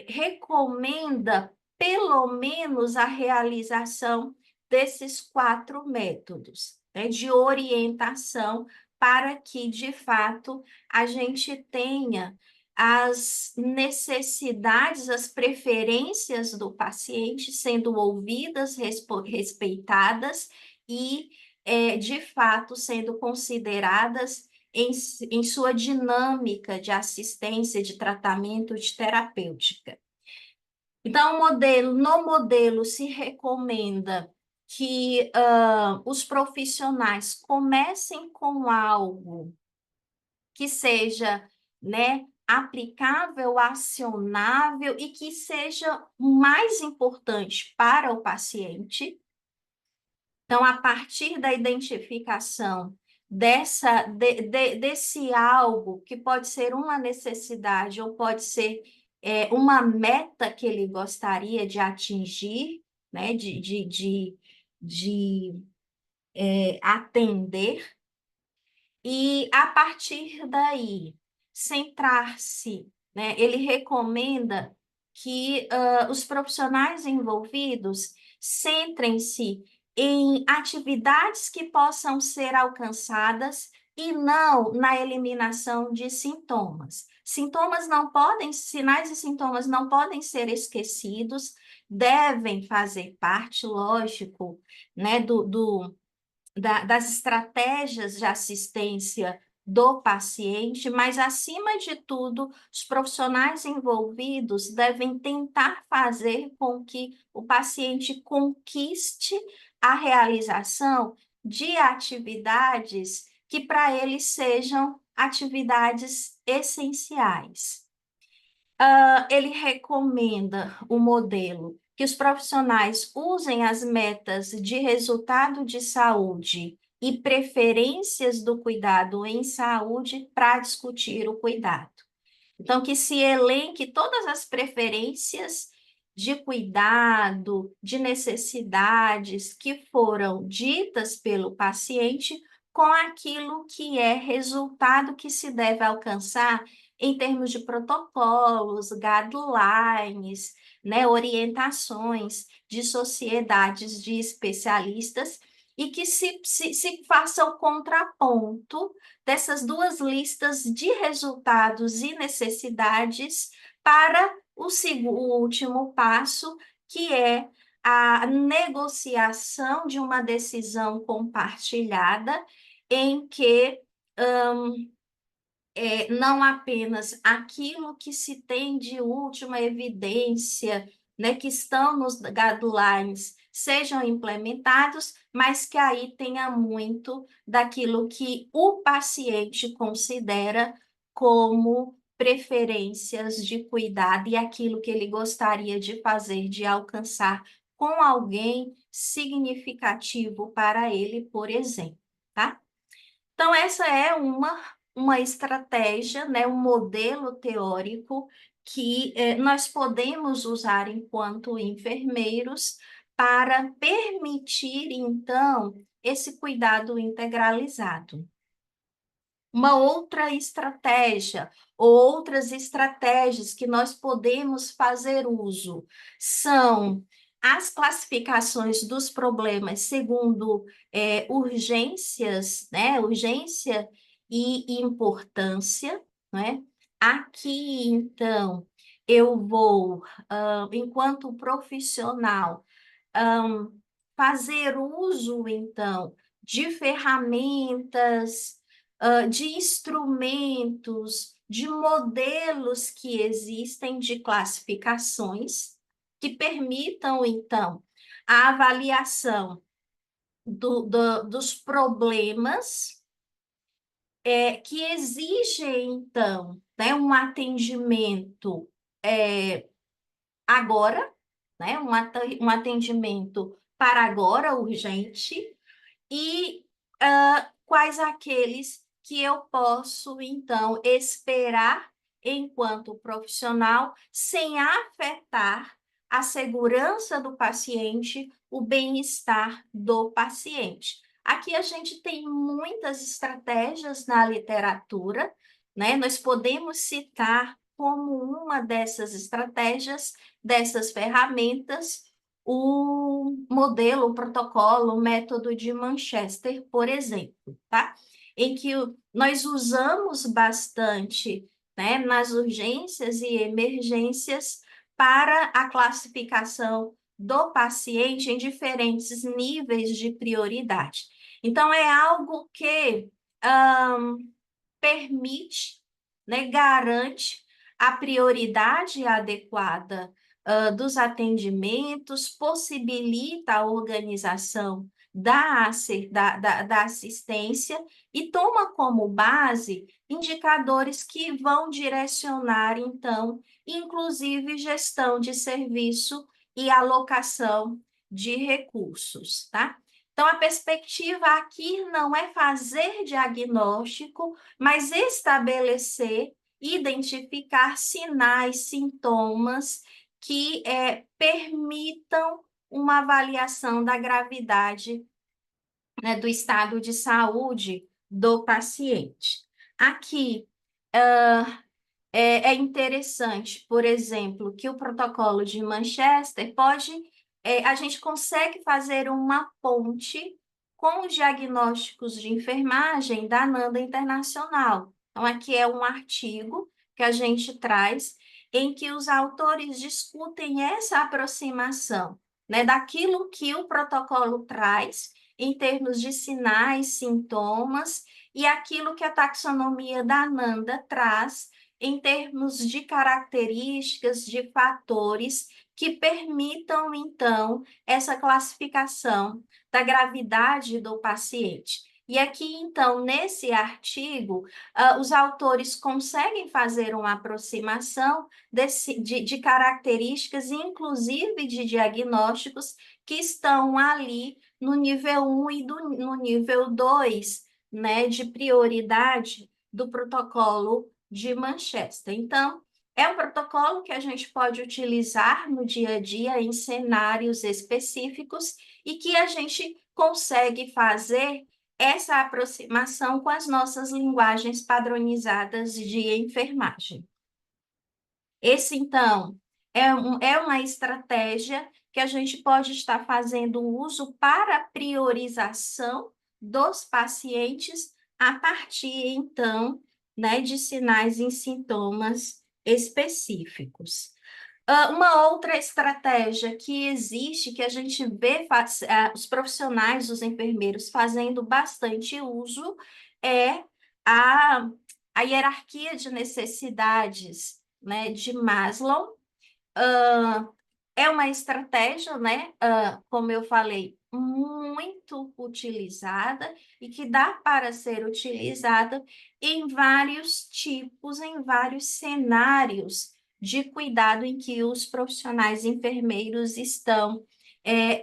recomenda pelo menos a realização desses quatro métodos, né, de orientação para que, de fato, a gente tenha as necessidades, as preferências do paciente sendo ouvidas, respeitadas e, de fato, sendo consideradas em sua dinâmica de assistência, de tratamento, de terapêutica. Então, no modelo se recomenda que os profissionais comecem com algo que seja, né, aplicável, acionável e que seja mais importante para o paciente. Então, a partir da identificação desse algo, que pode ser uma necessidade ou pode ser uma meta que ele gostaria de atingir, né, de atender, e a partir daí centrar-se, né, ele recomenda que os profissionais envolvidos centrem-se em atividades que possam ser alcançadas e não na eliminação de sintomas. Sinais e sintomas não podem ser esquecidos, devem fazer parte, lógico, né, das estratégias de assistência do paciente, mas, acima de tudo, os profissionais envolvidos devem tentar fazer com que o paciente conquiste a realização de atividades que para ele sejam atividades essenciais. Ele recomenda o modelo que os profissionais usem as metas de resultado de saúde e preferências do cuidado em saúde para discutir o cuidado. Então, que se elenque todas as preferências de cuidado, de necessidades que foram ditas pelo paciente, com aquilo que é resultado que se deve alcançar em termos de protocolos, guidelines, né, orientações de sociedades de especialistas, e que se faça o contraponto dessas duas listas de resultados e necessidades para o último passo, que é a negociação de uma decisão compartilhada, em que não apenas aquilo que se tem de última evidência, né, que estão nos guidelines, sejam implementados, mas que aí tenha muito daquilo que o paciente considera como preferências de cuidado e aquilo que ele gostaria de fazer, de alcançar com alguém significativo para ele, por exemplo, tá? Então, essa é uma estratégia, né, um modelo teórico que nós podemos usar enquanto enfermeiros para permitir, então, esse cuidado integralizado. Uma outra estratégia, ou outras estratégias que nós podemos fazer uso, são as classificações dos problemas segundo urgências, né? Urgência e importância, né? Aqui, então, eu vou, enquanto profissional, fazer uso, então, de ferramentas, de instrumentos, de modelos que existem de classificações que permitam, então, a avaliação dos problemas que exigem, então, né, um atendimento agora, né, um atendimento para agora, urgente, e quais aqueles que eu posso, então, esperar enquanto profissional, sem afetar a segurança do paciente, o bem-estar do paciente. Aqui a gente tem muitas estratégias na literatura, né? Nós podemos citar como uma dessas estratégias, dessas ferramentas, o modelo, o protocolo, o método de Manchester, por exemplo, tá? Em que nós usamos bastante, né, nas urgências e emergências para a classificação do paciente em diferentes níveis de prioridade. Então, é algo que permite, né, garante a prioridade adequada dos atendimentos, possibilita a organização da assistência e toma como base indicadores que vão direcionar, então, inclusive gestão de serviço e alocação de recursos, tá? Então, a perspectiva aqui não é fazer diagnóstico, mas estabelecer, identificar sinais, sintomas que permitam uma avaliação da gravidade, né, do estado de saúde do paciente. Aqui, é interessante, por exemplo, que o protocolo de Manchester a gente consegue fazer uma ponte com os diagnósticos de enfermagem da NANDA Internacional. Então, aqui é um artigo que a gente traz em que os autores discutem essa aproximação, né, daquilo que o protocolo traz em termos de sinais, sintomas, e aquilo que a taxonomia da NANDA traz em termos de características, de fatores que permitam, então, essa classificação da gravidade do paciente. E aqui, então, nesse artigo, os autores conseguem fazer uma aproximação de características, inclusive de diagnósticos, que estão ali no nível 1 e no nível 2, né, de prioridade do protocolo de Manchester. Então, é um protocolo que a gente pode utilizar no dia a dia em cenários específicos e que a gente consegue fazer essa aproximação com as nossas linguagens padronizadas de enfermagem. Esse, então, é uma estratégia que a gente pode estar fazendo uso para priorização dos pacientes a partir, então, né, de sinais e sintomas específicos. Uma outra estratégia que existe, que a gente vê os profissionais, os enfermeiros fazendo bastante uso, é a, a hierarquia de necessidades, né, de Maslow. Ah, é uma estratégia, né, como eu falei, muito utilizada e que dá para ser utilizada em vários tipos, em vários cenários de cuidado em que os profissionais enfermeiros estão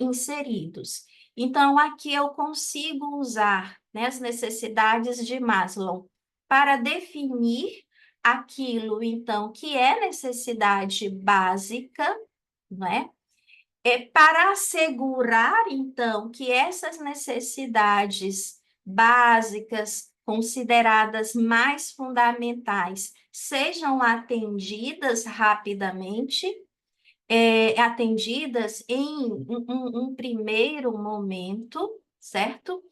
inseridos. Então, aqui eu consigo usar, né, as necessidades de Maslow para definir aquilo, então, que é necessidade básica, não é? Para assegurar, então, que essas necessidades básicas, consideradas mais fundamentais, sejam atendidas rapidamente, atendidas em um primeiro momento, certo?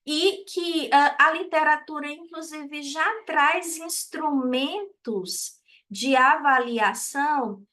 E que a literatura, inclusive, já traz instrumentos de avaliação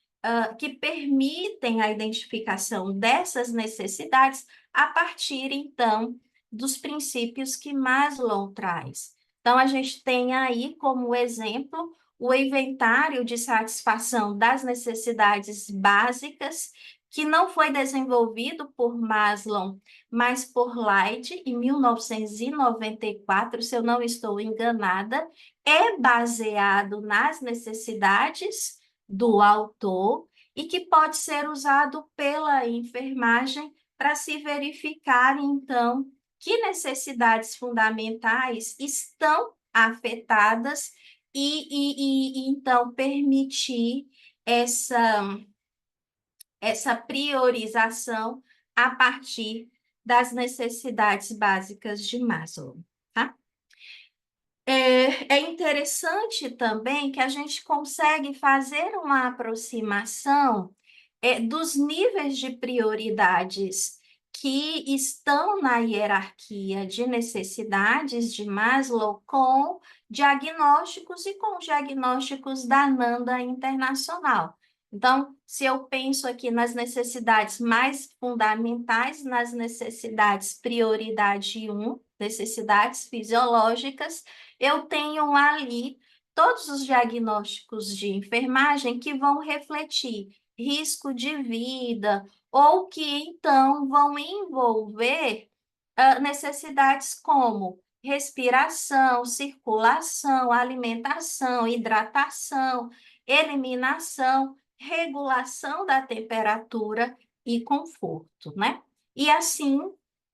que permitem a identificação dessas necessidades a partir, então, dos princípios que Maslow traz. Então, a gente tem aí como exemplo o inventário de satisfação das necessidades básicas, que não foi desenvolvido por Maslow, mas por Light, em 1994, se eu não estou enganada, é baseado nas necessidades do autor e que pode ser usado pela enfermagem para se verificar, então, que necessidades fundamentais estão afetadas então, permitir essa essa priorização a partir das necessidades básicas de Maslow, tá? É interessante também que a gente consegue fazer uma aproximação dos níveis de prioridades que estão na hierarquia de necessidades de Maslow com diagnósticos e com diagnósticos da NANDA Internacional. Então, se eu penso aqui nas necessidades mais fundamentais, nas necessidades prioridade 1, necessidades fisiológicas, eu tenho ali todos os diagnósticos de enfermagem que vão refletir risco de vida ou que então vão envolver necessidades como respiração, circulação, alimentação, hidratação, eliminação, regulação da temperatura e conforto, né? E assim,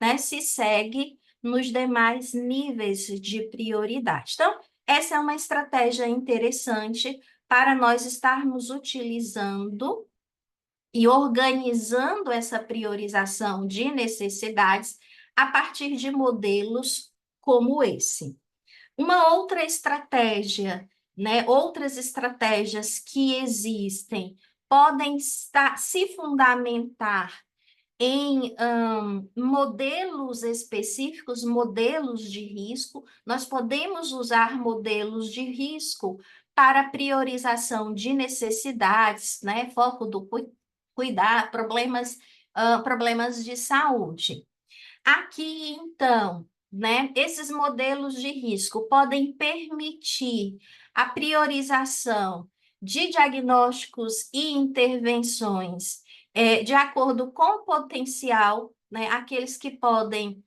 né, se segue nos demais níveis de prioridade. Então, essa é uma estratégia interessante para nós estarmos utilizando e organizando essa priorização de necessidades a partir de modelos como esse. Uma outra estratégia, né, outras estratégias que existem podem se fundamentar em modelos específicos, modelos de risco. Nós podemos usar modelos de risco para priorização de necessidades, né? Foco do cuidar, problemas de saúde. Aqui, então, né, esses modelos de risco podem permitir a priorização de diagnósticos e intervenções de acordo com o potencial, né, aqueles que podem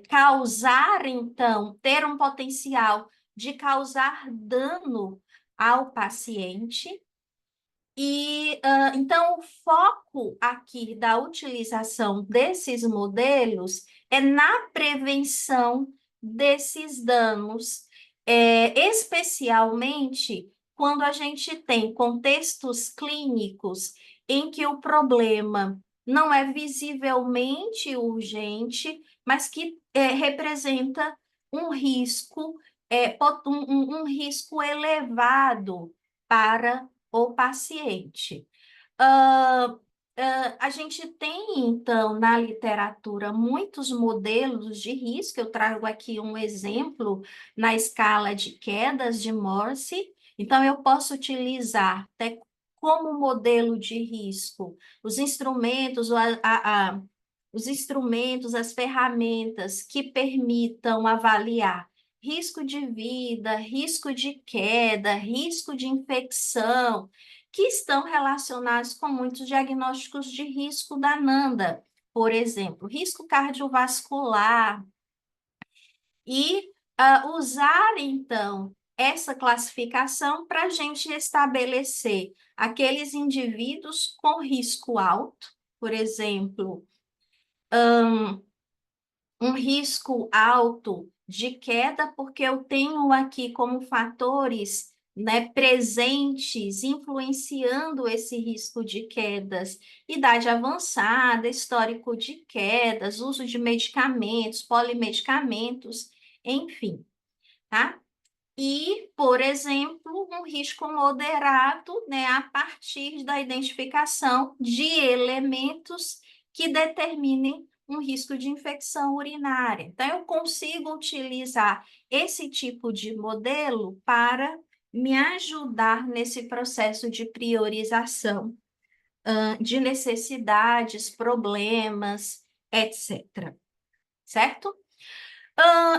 causar, então, ter um potencial de causar dano ao paciente. E, então, o foco aqui da utilização desses modelos é na prevenção desses danos, especialmente quando a gente tem contextos clínicos em que o problema não é visivelmente urgente, mas que representa um risco, um risco elevado para o paciente. Ah, a gente tem, então, na literatura, muitos modelos de risco. Eu trago aqui um exemplo na escala de quedas de Morse. Então, eu posso utilizar até como modelo de risco os instrumentos, os instrumentos, as ferramentas que permitam avaliar risco de vida, risco de queda, risco de infecção, que estão relacionados com muitos diagnósticos de risco da NANDA, por exemplo, risco cardiovascular, e usar, então, essa classificação para a gente estabelecer aqueles indivíduos com risco alto, por exemplo, um risco alto de queda, porque eu tenho aqui como fatores, né, presentes, influenciando esse risco de quedas, idade avançada, histórico de quedas, uso de medicamentos, polimedicamentos, enfim, tá? E, por exemplo, um risco moderado, né, a partir da identificação de elementos que determinem um risco de infecção urinária. Então, eu consigo utilizar esse tipo de modelo para me ajudar nesse processo de priorização, de necessidades, problemas, etc. Certo?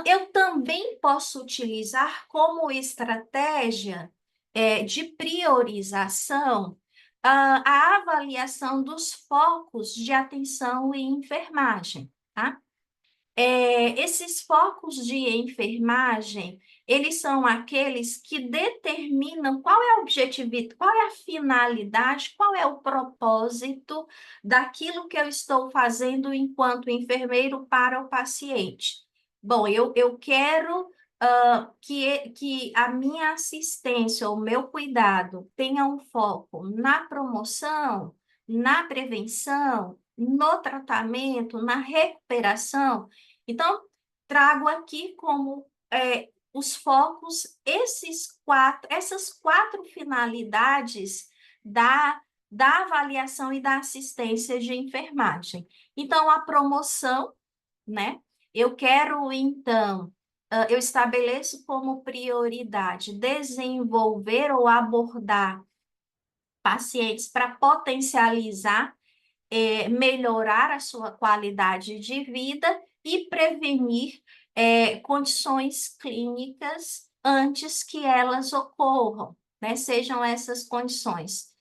Eu também posso utilizar como estratégia de priorização a avaliação dos focos de atenção e enfermagem, tá? Esses focos de enfermagem, eles são aqueles que determinam qual é o objetivo, qual é a finalidade, qual é o propósito daquilo que eu estou fazendo enquanto enfermeiro para o paciente. Bom, eu quero que a minha assistência, o meu cuidado tenha um foco na promoção, na prevenção, no tratamento, na recuperação. Então, trago aqui como os focos essas quatro finalidades da avaliação e da assistência de enfermagem. Então, a promoção, né? Eu quero, então, eu estabeleço como prioridade desenvolver ou abordar pacientes para potencializar melhorar a sua qualidade de vida e prevenir condições clínicas antes que elas ocorram, né? Sejam essas condições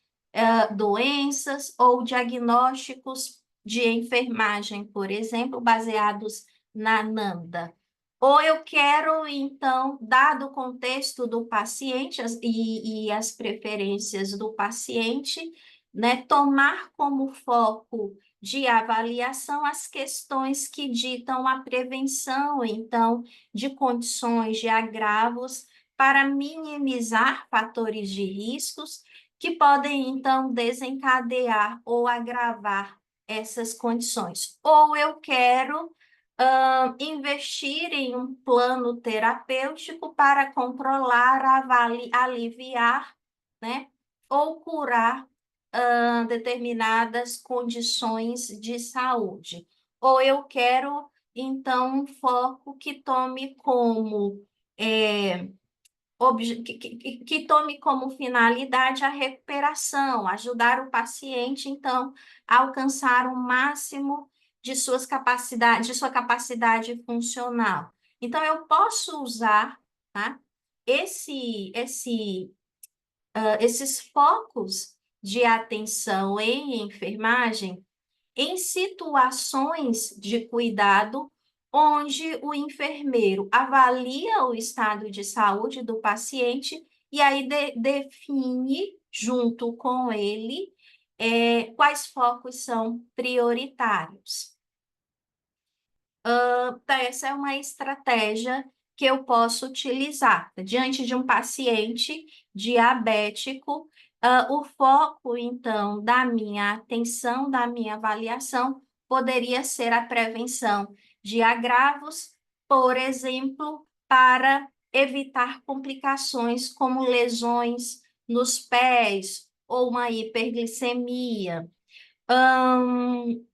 doenças ou diagnósticos de enfermagem, por exemplo, baseados na NAMDA. Ou eu quero, então, dado o contexto do paciente e as preferências do paciente, né, tomar como foco de avaliação as questões que ditam a prevenção, então, de condições de agravos para minimizar fatores de riscos que podem, então, desencadear ou agravar essas condições. Ou eu quero investir em um plano terapêutico para controlar, aliviar, né, ou curar determinadas condições de saúde. Ou eu quero, então, um foco que tome como que tome como finalidade a recuperação, ajudar o paciente, então, a alcançar o máximo de de sua capacidade funcional. Então, eu posso usar, tá, esses focos de atenção em enfermagem em situações de cuidado onde o enfermeiro avalia o estado de saúde do paciente e aí define, junto com ele, quais focos são prioritários. Então, essa é uma estratégia que eu posso utilizar diante de um paciente diabético O foco, então, da minha atenção, da minha avaliação, poderia ser a prevenção de agravos, por exemplo, para evitar complicações como lesões nos pés ou uma hiperglicemia.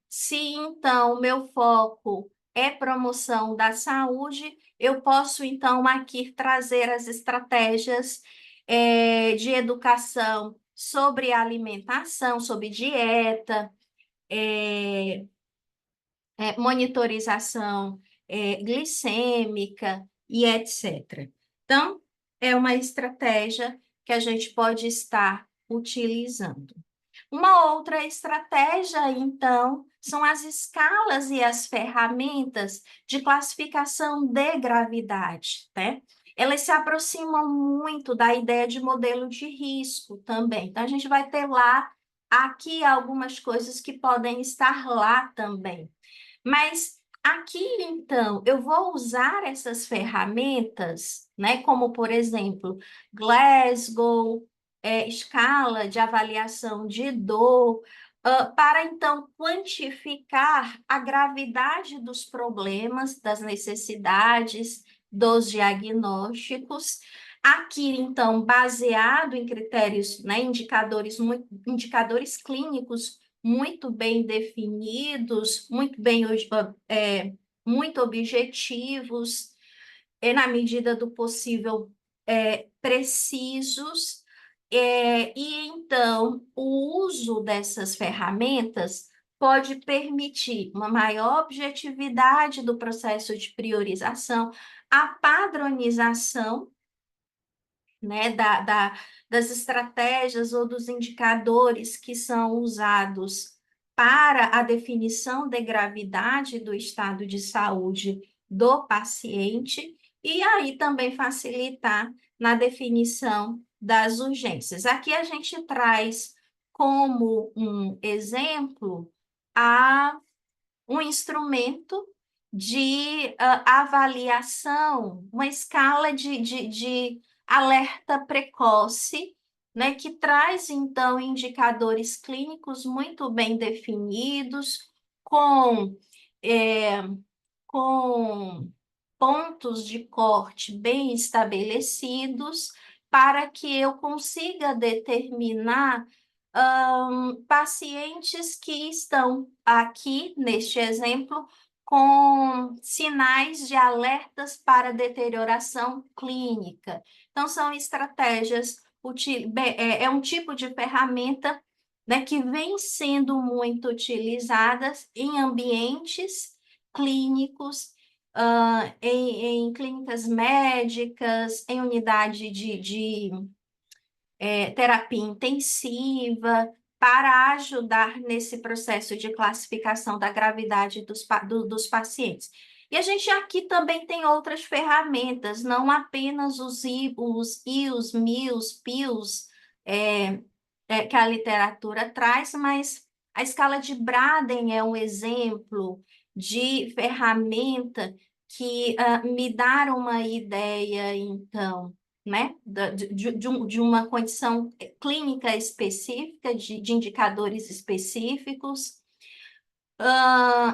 Se então meu foco é promoção da saúde, eu posso então aqui trazer as estratégias de educação sobre alimentação, sobre dieta, é, monitorização glicêmica e etc. Então, é uma estratégia que a gente pode estar utilizando. Uma outra estratégia, então, são as escalas e as ferramentas de classificação de gravidade, né? Elas se aproximam muito da ideia de modelo de risco também. Então, a gente vai ter lá, aqui, algumas coisas que podem estar lá também. Mas aqui, então, eu vou usar essas ferramentas, né? Como, por exemplo, Glasgow, escala de avaliação de dor, para então quantificar a gravidade dos problemas, das necessidades, dos diagnósticos. Aqui, então, baseado em critérios, né, indicadores clínicos muito bem definidos, muito objetivos, na medida do possível, precisos. E então, o uso dessas ferramentas pode permitir uma maior objetividade do processo de priorização, a padronização, né, das estratégias ou dos indicadores que são usados para a definição de gravidade do estado de saúde do paciente, e aí também facilitar na definição das urgências. Aqui a gente traz como um exemplo um instrumento de avaliação, uma escala de alerta precoce, né, que traz, então, indicadores clínicos muito bem definidos, com, é, com pontos de corte bem estabelecidos, para que eu consiga determinar pacientes que estão aqui, neste exemplo, com sinais de alertas para deterioração clínica. Então, são estratégias, é um tipo de ferramenta, né, que vem sendo muito utilizadas em ambientes clínicos, em clínicas médicas, em unidade de terapia intensiva, para ajudar nesse processo de classificação da gravidade dos pacientes. E a gente aqui também tem outras ferramentas, não apenas os IUs, MIUs, PIUs, que a literatura traz, mas a escala de Braden é um exemplo de ferramenta que me dá uma ideia, então, né, de uma condição clínica específica, de indicadores específicos.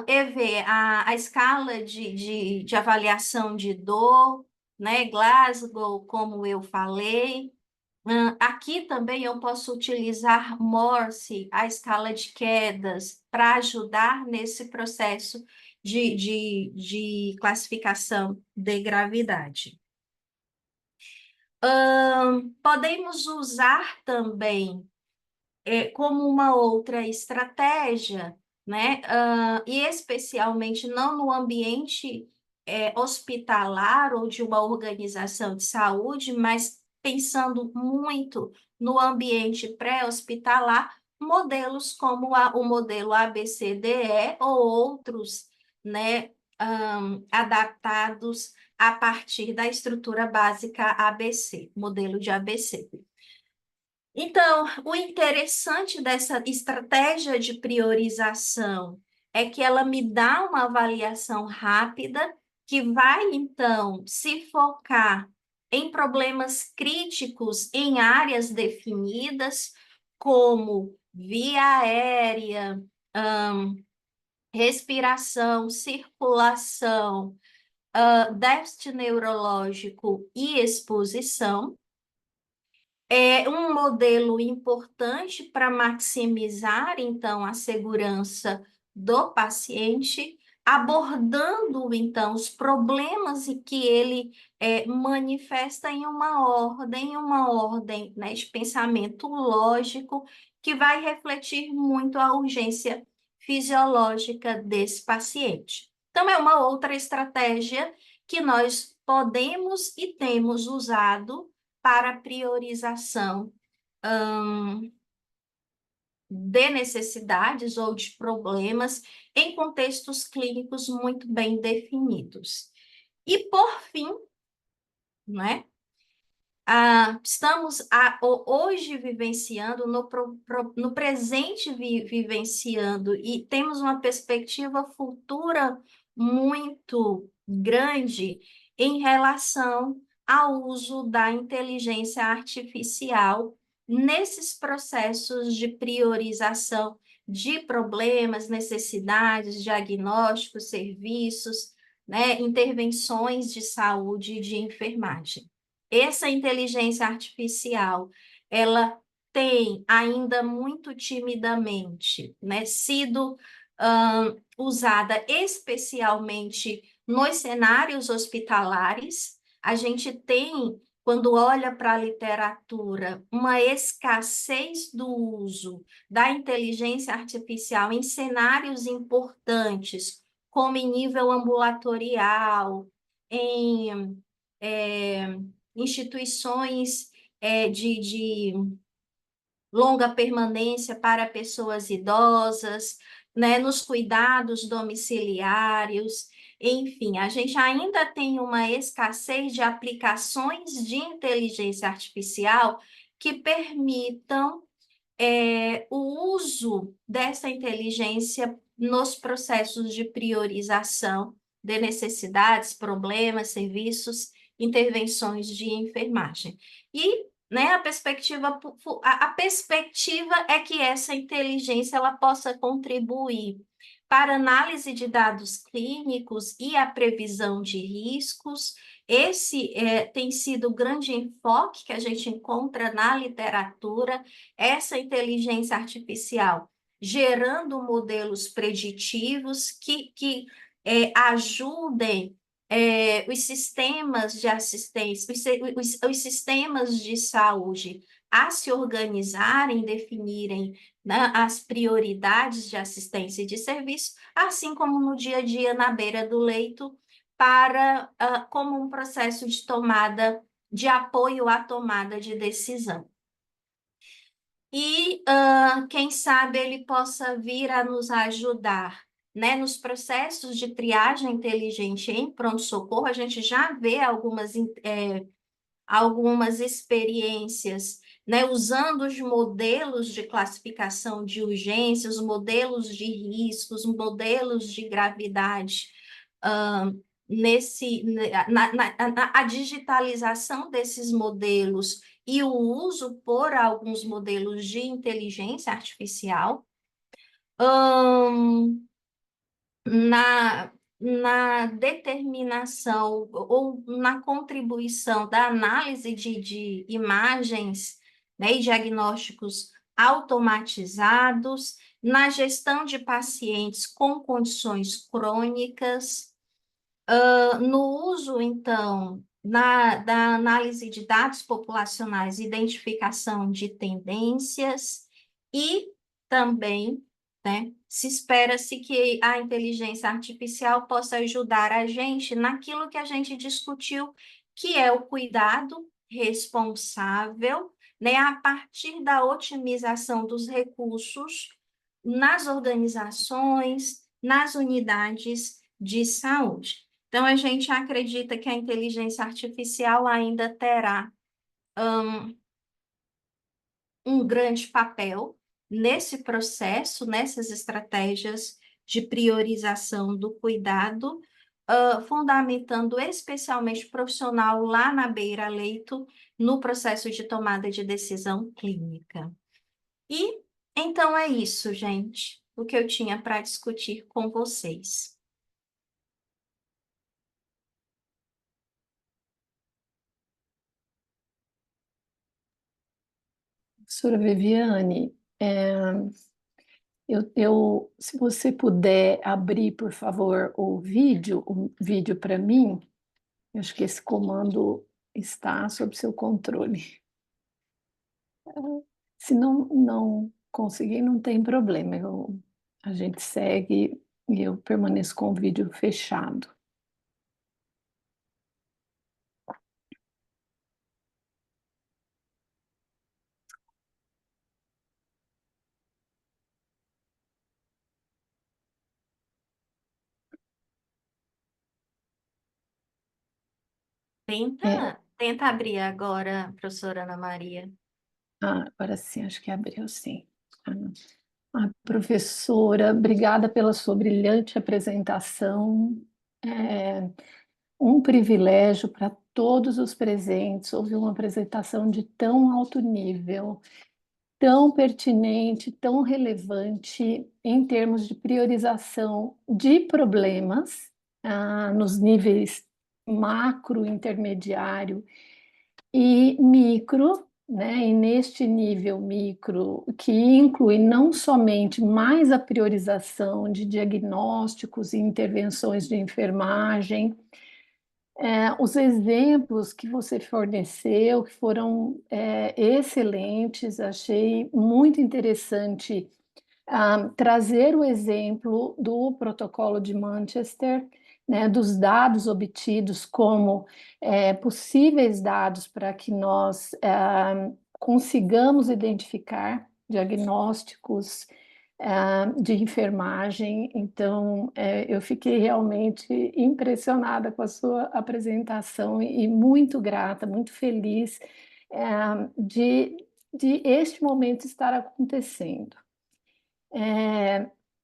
EV, a escala de avaliação de dor, né, Glasgow, como eu falei. Aqui também eu posso utilizar Morse, a escala de quedas, para ajudar nesse processo de classificação de gravidade. Podemos usar também como uma outra estratégia, né? E especialmente não no ambiente hospitalar ou de uma organização de saúde, mas pensando muito no ambiente pré-hospitalar, modelos como o modelo ABCDE ou outros, né, adaptados a partir da estrutura básica ABC, modelo de ABC. Então, o interessante dessa estratégia de priorização é que ela me dá uma avaliação rápida, que vai, então, se focar em problemas críticos em áreas definidas, como via aérea, respiração, circulação, déficit neurológico e exposição. É um modelo importante para maximizar, então, a segurança do paciente, abordando, então, os problemas que ele manifesta em uma ordem, né, de pensamento lógico, que vai refletir muito a urgência fisiológica desse paciente. Então, é uma outra estratégia que nós podemos e temos usado para priorização de necessidades ou de problemas em contextos clínicos muito bem definidos. E, por fim, né, estamos hoje vivenciando, no presente vivenciando, e temos uma perspectiva futura muito grande em relação ao uso da inteligência artificial nesses processos de priorização de problemas, necessidades, diagnósticos, serviços, né, intervenções de saúde e de enfermagem. Essa inteligência artificial, ela tem ainda muito timidamente, né, sido usada especialmente nos cenários hospitalares. A gente tem, quando olha para a literatura, uma escassez do uso da inteligência artificial em cenários importantes, como em nível ambulatorial, em instituições de longa permanência para pessoas idosas, né, nos cuidados domiciliários, enfim, a gente ainda tem uma escassez de aplicações de inteligência artificial que permitam o uso dessa inteligência nos processos de priorização de necessidades, problemas, serviços, intervenções de enfermagem. E, né, a perspectiva é que essa inteligência ela possa contribuir para análise de dados clínicos e a previsão de riscos. Esse tem sido o grande enfoque que a gente encontra na literatura, essa inteligência artificial gerando modelos preditivos que ajudem os sistemas de assistência, os sistemas de saúde a se organizarem, definirem, né, as prioridades de assistência e de serviço, assim como no dia a dia na beira do leito, como um processo de tomada, de apoio à tomada de decisão. E quem sabe ele possa vir a nos ajudar, né? Nos processos de triagem inteligente em pronto-socorro, a gente já vê algumas experiências, né? Usando os modelos de classificação de urgência, os modelos de riscos, os modelos de gravidade, a digitalização desses modelos e o uso por alguns modelos de inteligência artificial, na determinação ou na contribuição da análise de imagens, né, e diagnósticos automatizados, na gestão de pacientes com condições crônicas, no uso, então, da análise de dados populacionais, identificação de tendências e também, né, se espera-se que a inteligência artificial possa ajudar a gente naquilo que a gente discutiu, que é o cuidado responsável, né, a partir da otimização dos recursos nas organizações, nas unidades de saúde. Então, a gente acredita que a inteligência artificial ainda terá um grande papel nesse processo, nessas estratégias de priorização do cuidado, fundamentando especialmente o profissional lá na beira-leito, no processo de tomada de decisão clínica. E então é isso, gente, o que eu tinha para discutir com vocês. Professora Viviane, se você puder abrir, por favor, o vídeo para mim, eu acho que esse comando está sob seu controle. Se não conseguir, não tem problema. A gente segue e eu permaneço com o vídeo fechado. É, Tenta abrir agora, professora Ana Maria. agora sim, acho que abriu sim. Professora, obrigada pela sua brilhante apresentação. É um privilégio para todos os presentes ouvir uma apresentação de tão alto nível, tão pertinente, tão relevante em termos de priorização de problemas, nos níveis macro, intermediário e micro, né? E neste nível micro, que inclui não somente mais a priorização de diagnósticos e intervenções de enfermagem, os exemplos que você forneceu, que foram excelentes, achei muito interessante trazer o exemplo do protocolo de Manchester, né, dos dados obtidos como possíveis dados para que nós consigamos identificar diagnósticos de enfermagem. Então, eu fiquei realmente impressionada com a sua apresentação e muito grata, muito feliz de este momento estar acontecendo.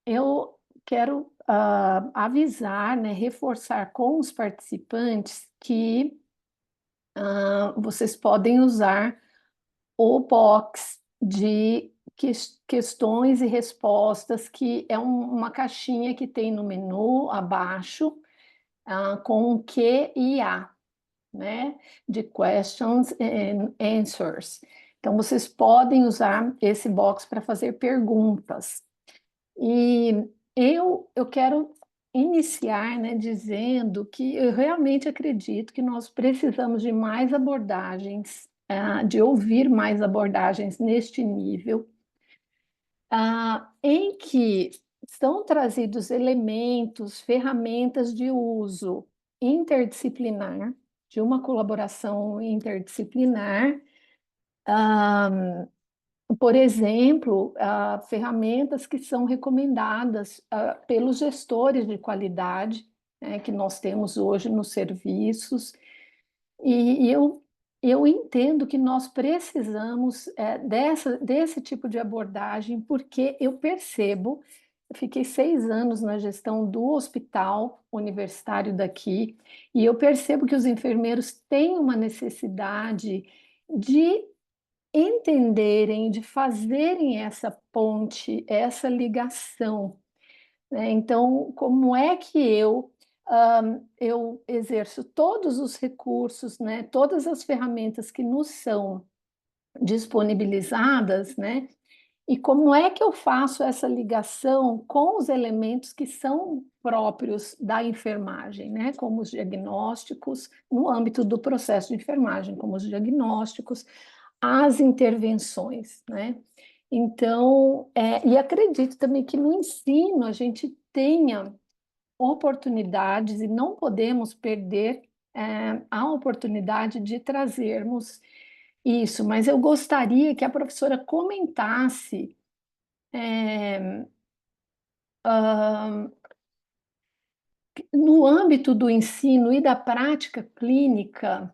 Eu quero avisar, né, reforçar com os participantes que vocês podem usar o box de questões e respostas, que é uma caixinha que tem no menu abaixo, com o Q e A, né, de questions and answers. Então, vocês podem usar esse box para fazer perguntas. E eu quero iniciar, né, dizendo que eu realmente acredito que nós precisamos de mais abordagens, de ouvir mais abordagens neste nível, em que são trazidos elementos, ferramentas de uso interdisciplinar, de uma colaboração interdisciplinar, por exemplo, ferramentas que são recomendadas pelos gestores de qualidade, né, que nós temos hoje nos serviços, e eu entendo que nós precisamos desse tipo de abordagem, porque eu percebo, eu fiquei 6 anos na gestão do hospital universitário daqui, e eu percebo que os enfermeiros têm uma necessidade de entenderem, de fazerem essa ponte, essa ligação, né? Então, como é que eu exerço todos os recursos, né, todas as ferramentas que nos são disponibilizadas, né? E como é que eu faço essa ligação com os elementos que são próprios da enfermagem, né? Como os diagnósticos, no âmbito do processo de enfermagem, como os diagnósticos, as intervenções, né? Então, e acredito também que no ensino a gente tenha oportunidades e não podemos perder a oportunidade de trazermos isso, mas eu gostaria que a professora comentasse no âmbito do ensino e da prática clínica,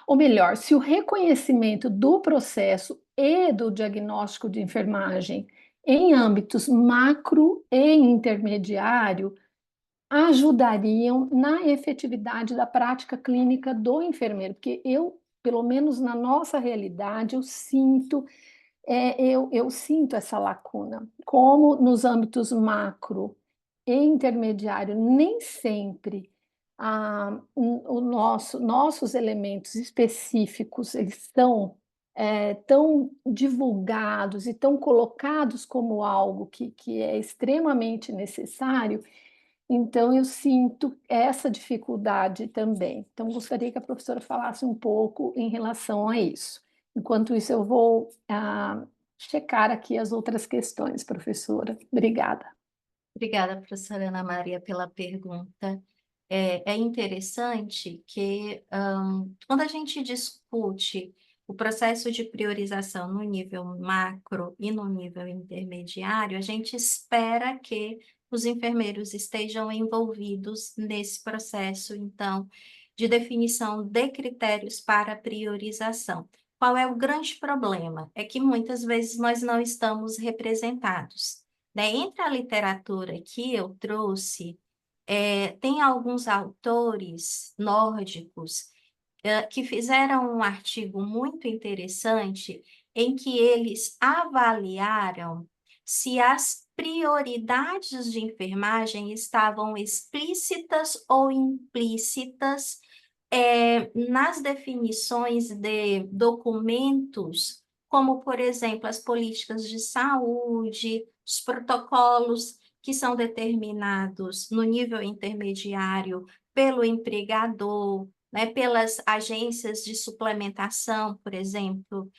ou melhor, se o reconhecimento do processo e do diagnóstico de enfermagem em âmbitos macro e intermediário ajudariam na efetividade da prática clínica do enfermeiro, porque eu pelo menos na nossa realidade, eu sinto essa lacuna. Como nos âmbitos macro e intermediário, nem sempre nossos elementos específicos eles são tão divulgados e tão colocados como algo que é extremamente necessário, então eu sinto essa dificuldade também. Então, gostaria que a professora falasse um pouco em relação a isso. Enquanto isso, eu vou checar aqui as outras questões, professora. Obrigada. Obrigada, professora Ana Maria, pela pergunta. É interessante que, quando a gente discute o processo de priorização no nível macro e no nível intermediário, a gente espera que os enfermeiros estejam envolvidos nesse processo, então, de definição de critérios para priorização. Qual é o grande problema? É que muitas vezes nós não estamos representados, né? Entre a literatura que eu trouxe, tem alguns autores nórdicos que fizeram um artigo muito interessante em que eles avaliaram se as prioridades de enfermagem estavam explícitas ou implícitas nas definições de documentos, como, por exemplo, as políticas de saúde, os protocolos que são determinados no nível intermediário pelo empregador, né, pelas agências de suplementação, por exemplo,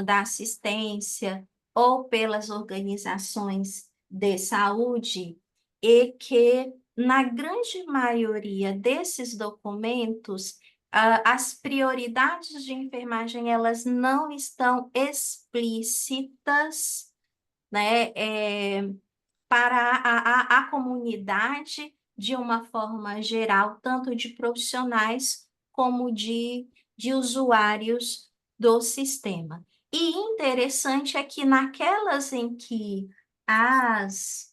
da assistência, ou pelas organizações de saúde, e que, na grande maioria desses documentos, as prioridades de enfermagem elas não estão explícitas, né, para a comunidade de uma forma geral, tanto de profissionais como de usuários do sistema. E interessante é que naquelas em que as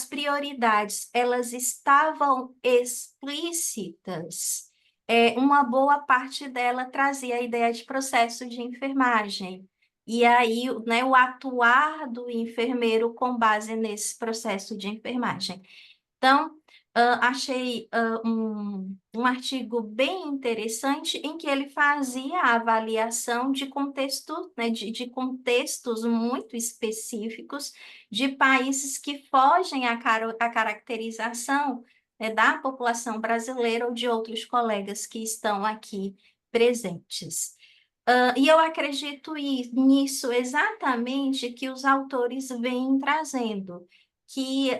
prioridades elas estavam explícitas, uma boa parte dela trazia a ideia de processo de enfermagem. E aí, né, o atuar do enfermeiro com base nesse processo de enfermagem. Então, achei um artigo bem interessante em que ele fazia a avaliação de contexto, né, de contextos muito específicos de países que fogem à caracterização, né, da população brasileira ou de outros colegas que estão aqui presentes. E eu acredito nisso exatamente que os autores vêm trazendo, que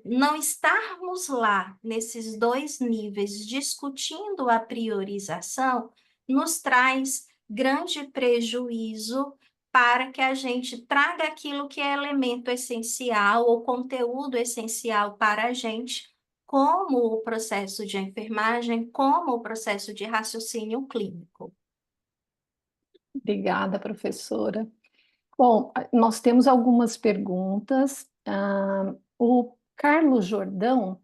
não estarmos lá nesses dois níveis discutindo a priorização nos traz grande prejuízo para que a gente traga aquilo que é elemento essencial ou conteúdo essencial para a gente, como o processo de enfermagem, como o processo de raciocínio clínico. Obrigada, professora. Bom, nós temos algumas perguntas. O Carlos Jordão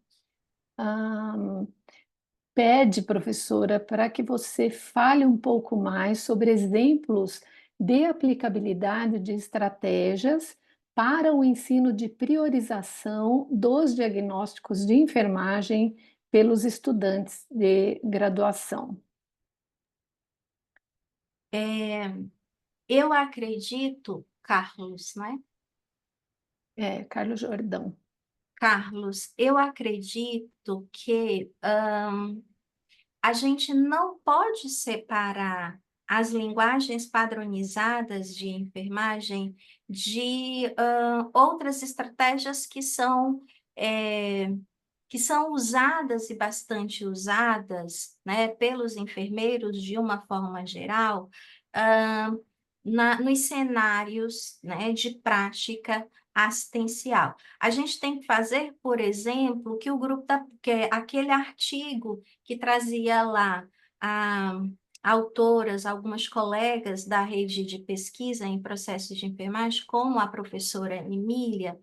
pede, professora, para que você fale um pouco mais sobre exemplos de aplicabilidade de estratégias para o ensino de priorização dos diagnósticos de enfermagem pelos estudantes de graduação. Eu acredito, Carlos, né? Carlos Jordão. Carlos, eu acredito que a gente não pode separar as linguagens padronizadas de enfermagem de outras estratégias que são usadas e bastante usadas, né, pelos enfermeiros de uma forma geral, ah, nos cenários, né, de prática assistencial. A gente tem que fazer, por exemplo, que o grupo que é aquele artigo que trazia lá a autoras, algumas colegas da rede de pesquisa em processos de enfermagem, como a professora Emília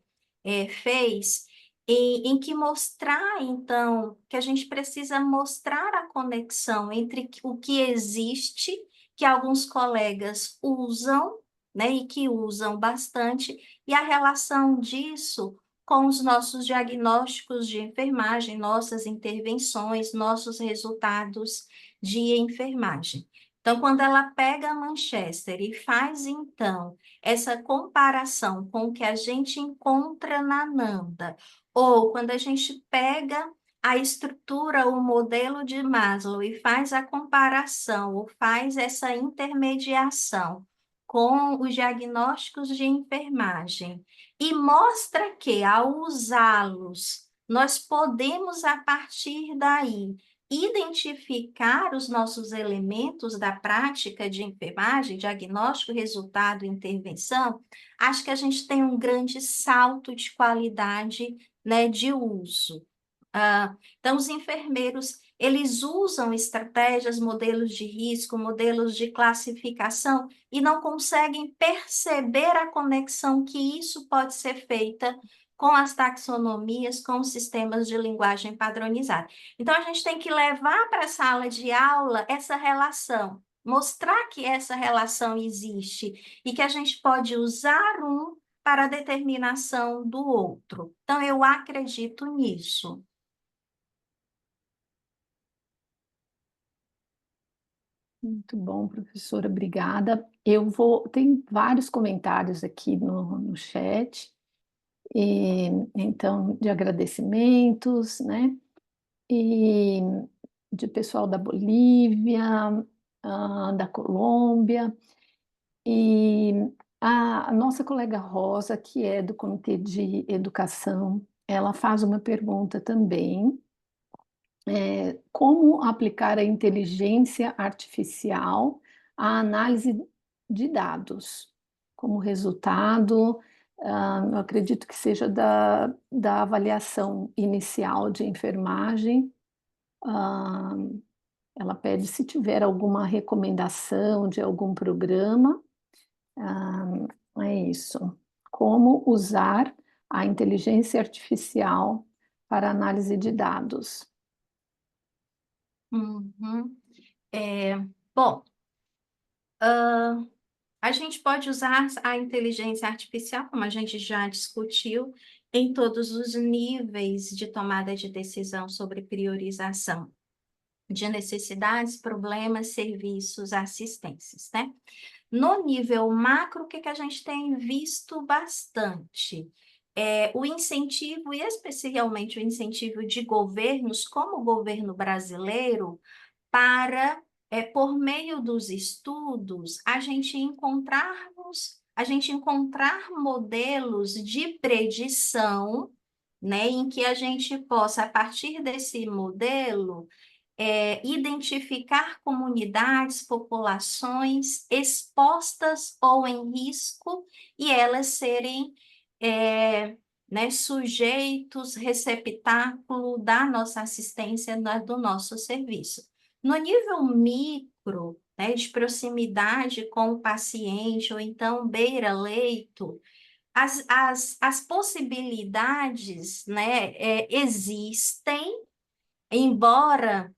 fez, em que mostrar, então, que a gente precisa mostrar a conexão entre o que existe, que alguns colegas usam, né, e que usam bastante, e a relação disso com os nossos diagnósticos de enfermagem, nossas intervenções, nossos resultados de enfermagem. Então, quando ela pega a Manchester e faz, então, essa comparação com o que a gente encontra na Nanda, ou quando a gente pega a estrutura, o modelo de Maslow e faz a comparação, ou faz essa intermediação com os diagnósticos de enfermagem, e mostra que, ao usá-los, nós podemos, a partir daí, identificar os nossos elementos da prática de enfermagem, diagnóstico, resultado, intervenção, acho que a gente tem um grande salto de qualidade, né, de uso. Então, os enfermeiros, eles usam estratégias, modelos de risco, modelos de classificação e não conseguem perceber a conexão que isso pode ser feita com as taxonomias, com os sistemas de linguagem padronizada. Então, a gente tem que levar para a sala de aula essa relação, mostrar que essa relação existe e que a gente pode usar um para a determinação do outro. Então, eu acredito nisso. Muito bom, professora, obrigada. Tem vários comentários aqui no chat, então, de agradecimentos, né? E de pessoal da Bolívia, da Colômbia, e a nossa colega Rosa, que é do Comitê de Educação, ela faz uma pergunta também, como aplicar a inteligência artificial à análise de dados, como resultado, eu acredito que seja da avaliação inicial de enfermagem. ah, Ela pede se tiver alguma recomendação de algum programa. É isso. Como usar a inteligência artificial para análise de dados. Uhum. Bom, a gente pode usar a inteligência artificial, como a gente já discutiu, em todos os níveis de tomada de decisão sobre priorização de necessidades, problemas, serviços, assistências, né? No nível macro, o que que a gente tem visto bastante? O incentivo, e especialmente o incentivo de governos, como o governo brasileiro, para, por meio dos estudos, a gente encontrar modelos de predição, né, em que a gente possa, a partir desse modelo, identificar comunidades, populações expostas ou em risco e elas serem, né, sujeitos, receptáculo da nossa assistência, do nosso serviço. No nível micro, né, de proximidade com o paciente, ou então beira-leito, as possibilidades, né, existem, embora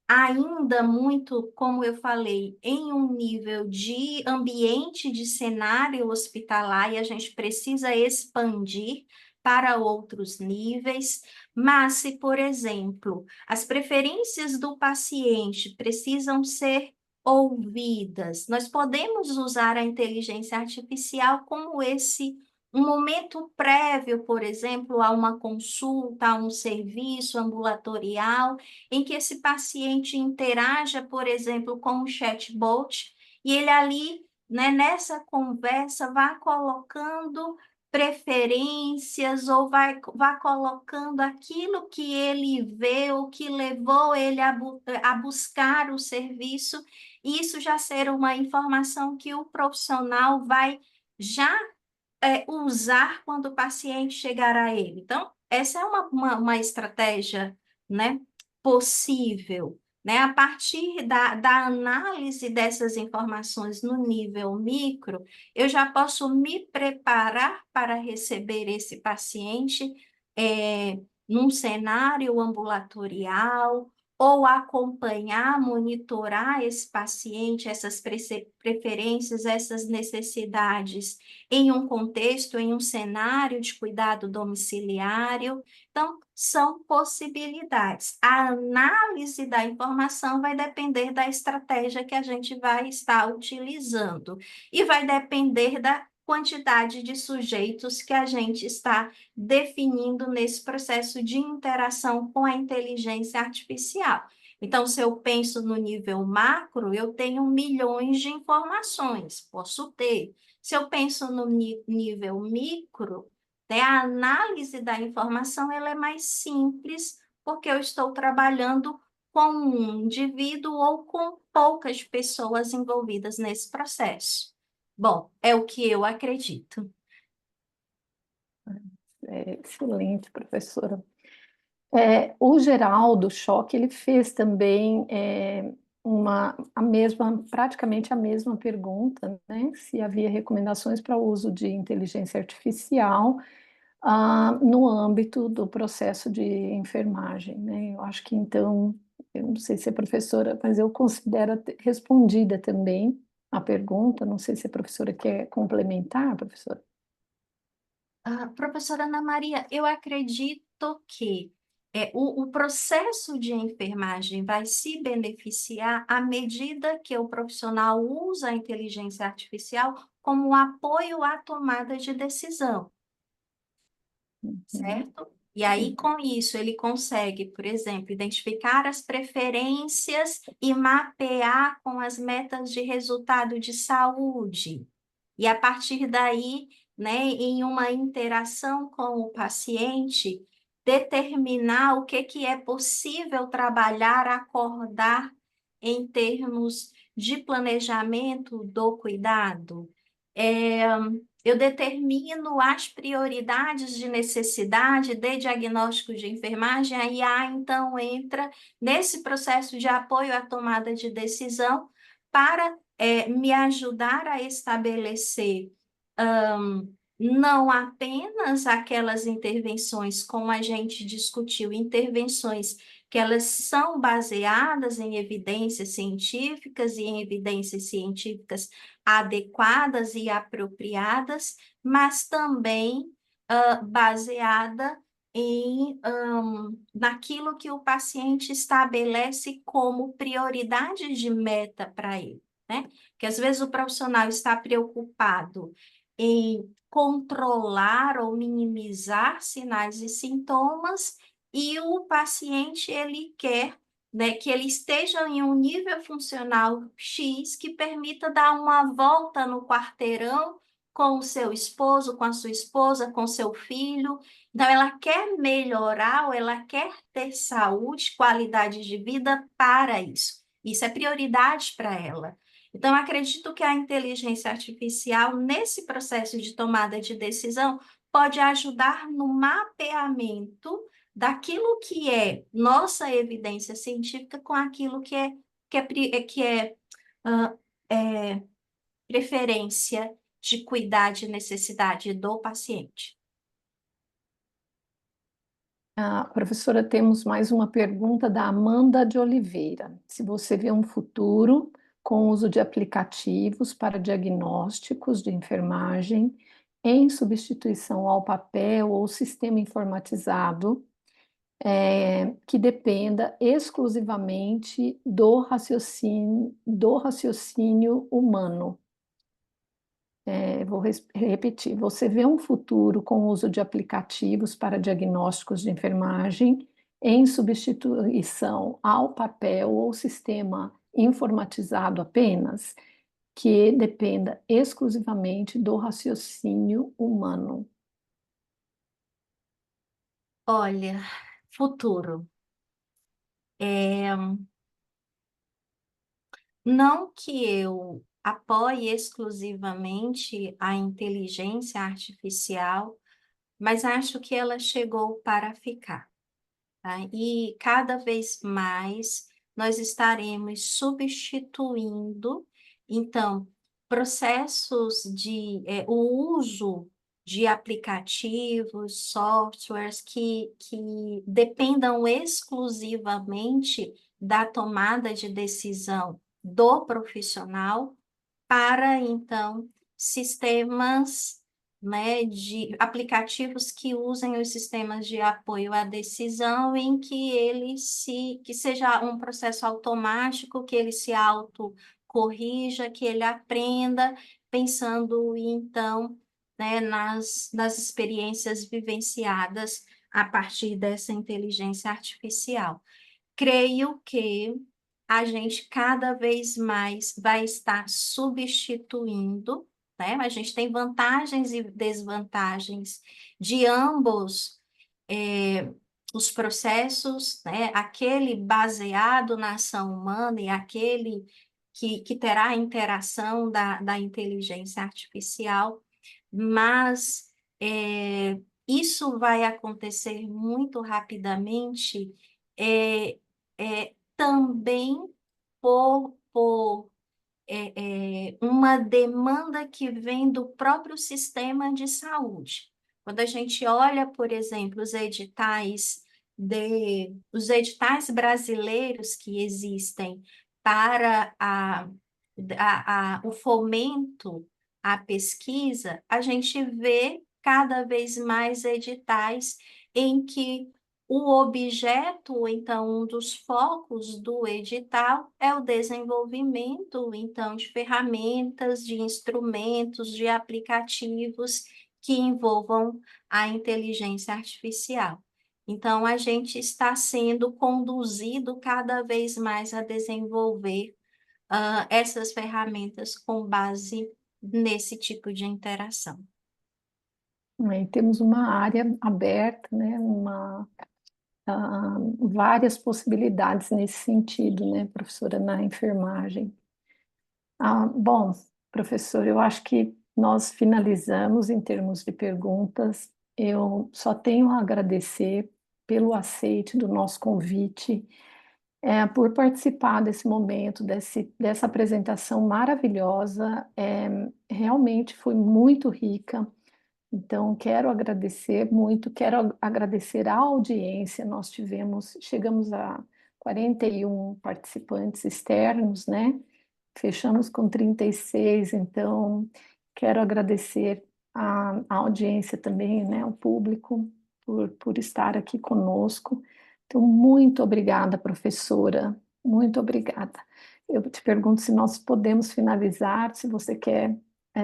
ainda muito, como eu falei, em um nível de ambiente de cenário hospitalar, e a gente precisa expandir para outros níveis, mas se, por exemplo, as preferências do paciente precisam ser ouvidas, nós podemos usar a inteligência artificial como esse um momento prévio, por exemplo, a uma consulta, a um serviço ambulatorial, em que esse paciente interaja, por exemplo, com um chatbot, e ele ali, né, nessa conversa, vá colocando preferências ou vá colocando aquilo que ele vê, o que levou ele a buscar o serviço, e isso já ser uma informação que o profissional vai já usar quando o paciente chegar a ele. Então, essa é uma estratégia, né, possível, né? A partir da análise dessas informações no nível micro, eu já posso me preparar para receber esse paciente num cenário ambulatorial, ou acompanhar, monitorar esse paciente, essas preferências, essas necessidades em um contexto, em um cenário de cuidado domiciliário. Então, são possibilidades. A análise da informação vai depender da estratégia que a gente vai estar utilizando e vai depender da quantidade de sujeitos que a gente está definindo nesse processo de interação com a inteligência artificial. Então, se eu penso no nível macro, eu tenho milhões de informações, posso ter. Se eu penso no nível micro, né, a análise da informação ela é mais simples, porque eu estou trabalhando com um indivíduo ou com poucas pessoas envolvidas nesse processo. Bom, é o que eu acredito. Excelente, professora. O Geraldo Schock, ele fez também praticamente a mesma pergunta, né? Se havia recomendações para o uso de inteligência artificial no âmbito do processo de enfermagem, né? Eu acho que então, eu não sei se a professora, mas eu considero respondida também a pergunta, não sei se a professora quer complementar, professora. Professora Ana Maria, eu acredito que o processo de enfermagem vai se beneficiar à medida que o profissional usa a inteligência artificial como apoio à tomada de decisão, Uhum, certo? E aí, sim. com isso, ele consegue, por exemplo, identificar as preferências e mapear com as metas de resultado de saúde. E a partir daí, né, em uma interação com o paciente, determinar o que é possível trabalhar, acordar em termos de planejamento do cuidado. É, eu determino as prioridades de necessidade de diagnóstico de enfermagem, a IA então entra nesse processo de apoio à tomada de decisão para me ajudar a estabelecer não apenas aquelas intervenções, como a gente discutiu, intervenções que elas são baseadas em evidências científicas e em evidências científicas adequadas e apropriadas, mas também baseada naquilo que o paciente estabelece como prioridade de meta para ele, né? Porque às vezes o profissional está preocupado em controlar ou minimizar sinais e sintomas, e o paciente ele quer, né, que ele esteja em um nível funcional X que permita dar uma volta no quarteirão com o seu esposo, com a sua esposa, com seu filho. Então, ela quer melhorar ou ela quer ter saúde, qualidade de vida para isso. Isso é prioridade para ela. Então, acredito que a inteligência artificial, nesse processo de tomada de decisão, pode ajudar no mapeamento daquilo que é nossa evidência científica com aquilo ah, é preferência de cuidar de necessidade do paciente. Professora, temos mais uma pergunta da Amanda de Oliveira. Se você vê um futuro com o uso de aplicativos para diagnósticos de enfermagem em substituição ao papel ou sistema informatizado, que dependa exclusivamente do raciocínio humano. Repetir. Você vê um futuro com o uso de aplicativos para diagnósticos de enfermagem em substituição ao papel ou sistema informatizado apenas, que dependa exclusivamente do raciocínio humano. Olha, futuro. Não que eu apoie exclusivamente a inteligência artificial, mas acho que ela chegou para ficar, tá? E cada vez mais nós estaremos substituindo, então, processos o uso de aplicativos, softwares que dependam exclusivamente da tomada de decisão do profissional para, então, sistemas, né, de aplicativos que usem os sistemas de apoio à decisão, em que que seja um processo automático, que ele se autocorrija, que ele aprenda, pensando, então, né, nas experiências vivenciadas a partir dessa inteligência artificial. Creio que a gente cada vez mais vai estar substituindo, né? A gente tem vantagens e desvantagens de ambos os processos, né? Aquele baseado na ação humana e aquele que terá a interação da inteligência artificial, mas isso vai acontecer muito rapidamente, também por uma demanda que vem do próprio sistema de saúde. Quando a gente olha, por exemplo, os editais brasileiros que existem para o fomento à pesquisa, a gente vê cada vez mais editais em que o objeto, ou então, um dos focos do edital é o desenvolvimento, então, de ferramentas, de instrumentos, de aplicativos que envolvam a inteligência artificial. Então, a gente está sendo conduzido cada vez mais a desenvolver essas ferramentas com base nesse tipo de interação. Aí temos uma área aberta, né? Várias possibilidades nesse sentido, né, professora, na enfermagem. Bom, professor, eu acho que nós finalizamos em termos de perguntas. Eu só tenho a agradecer pelo aceite do nosso convite, por participar desse momento, dessa apresentação maravilhosa. Realmente foi muito rica. Então, quero agradecer muito, quero agradecer à audiência. Chegamos a 41 participantes externos, né? Fechamos com 36, então quero agradecer à audiência também, né? Ao público, por estar aqui conosco. Então, muito obrigada, professora, muito obrigada. Eu te pergunto se nós podemos finalizar, se você quer,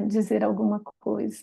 dizer alguma coisa.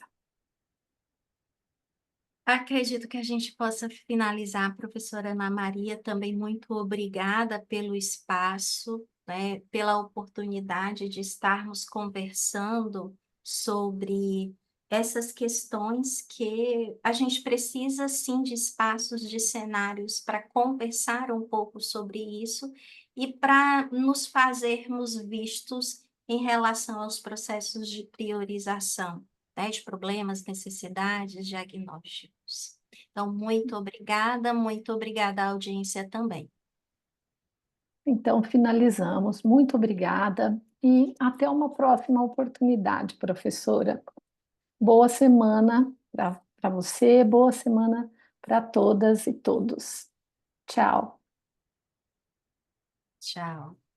Acredito que a gente possa finalizar, professora Ana Maria, também muito obrigada pelo espaço, né, pela oportunidade de estarmos conversando sobre essas questões que a gente precisa, sim, de espaços, de cenários para conversar um pouco sobre isso e para nos fazermos vistos em relação aos processos de priorização, né, de problemas, necessidades, diagnósticos. Então, muito obrigada à audiência também. Então, finalizamos. Muito obrigada e até uma próxima oportunidade, professora. Boa semana para você, boa semana para todas e todos. Tchau. Tchau.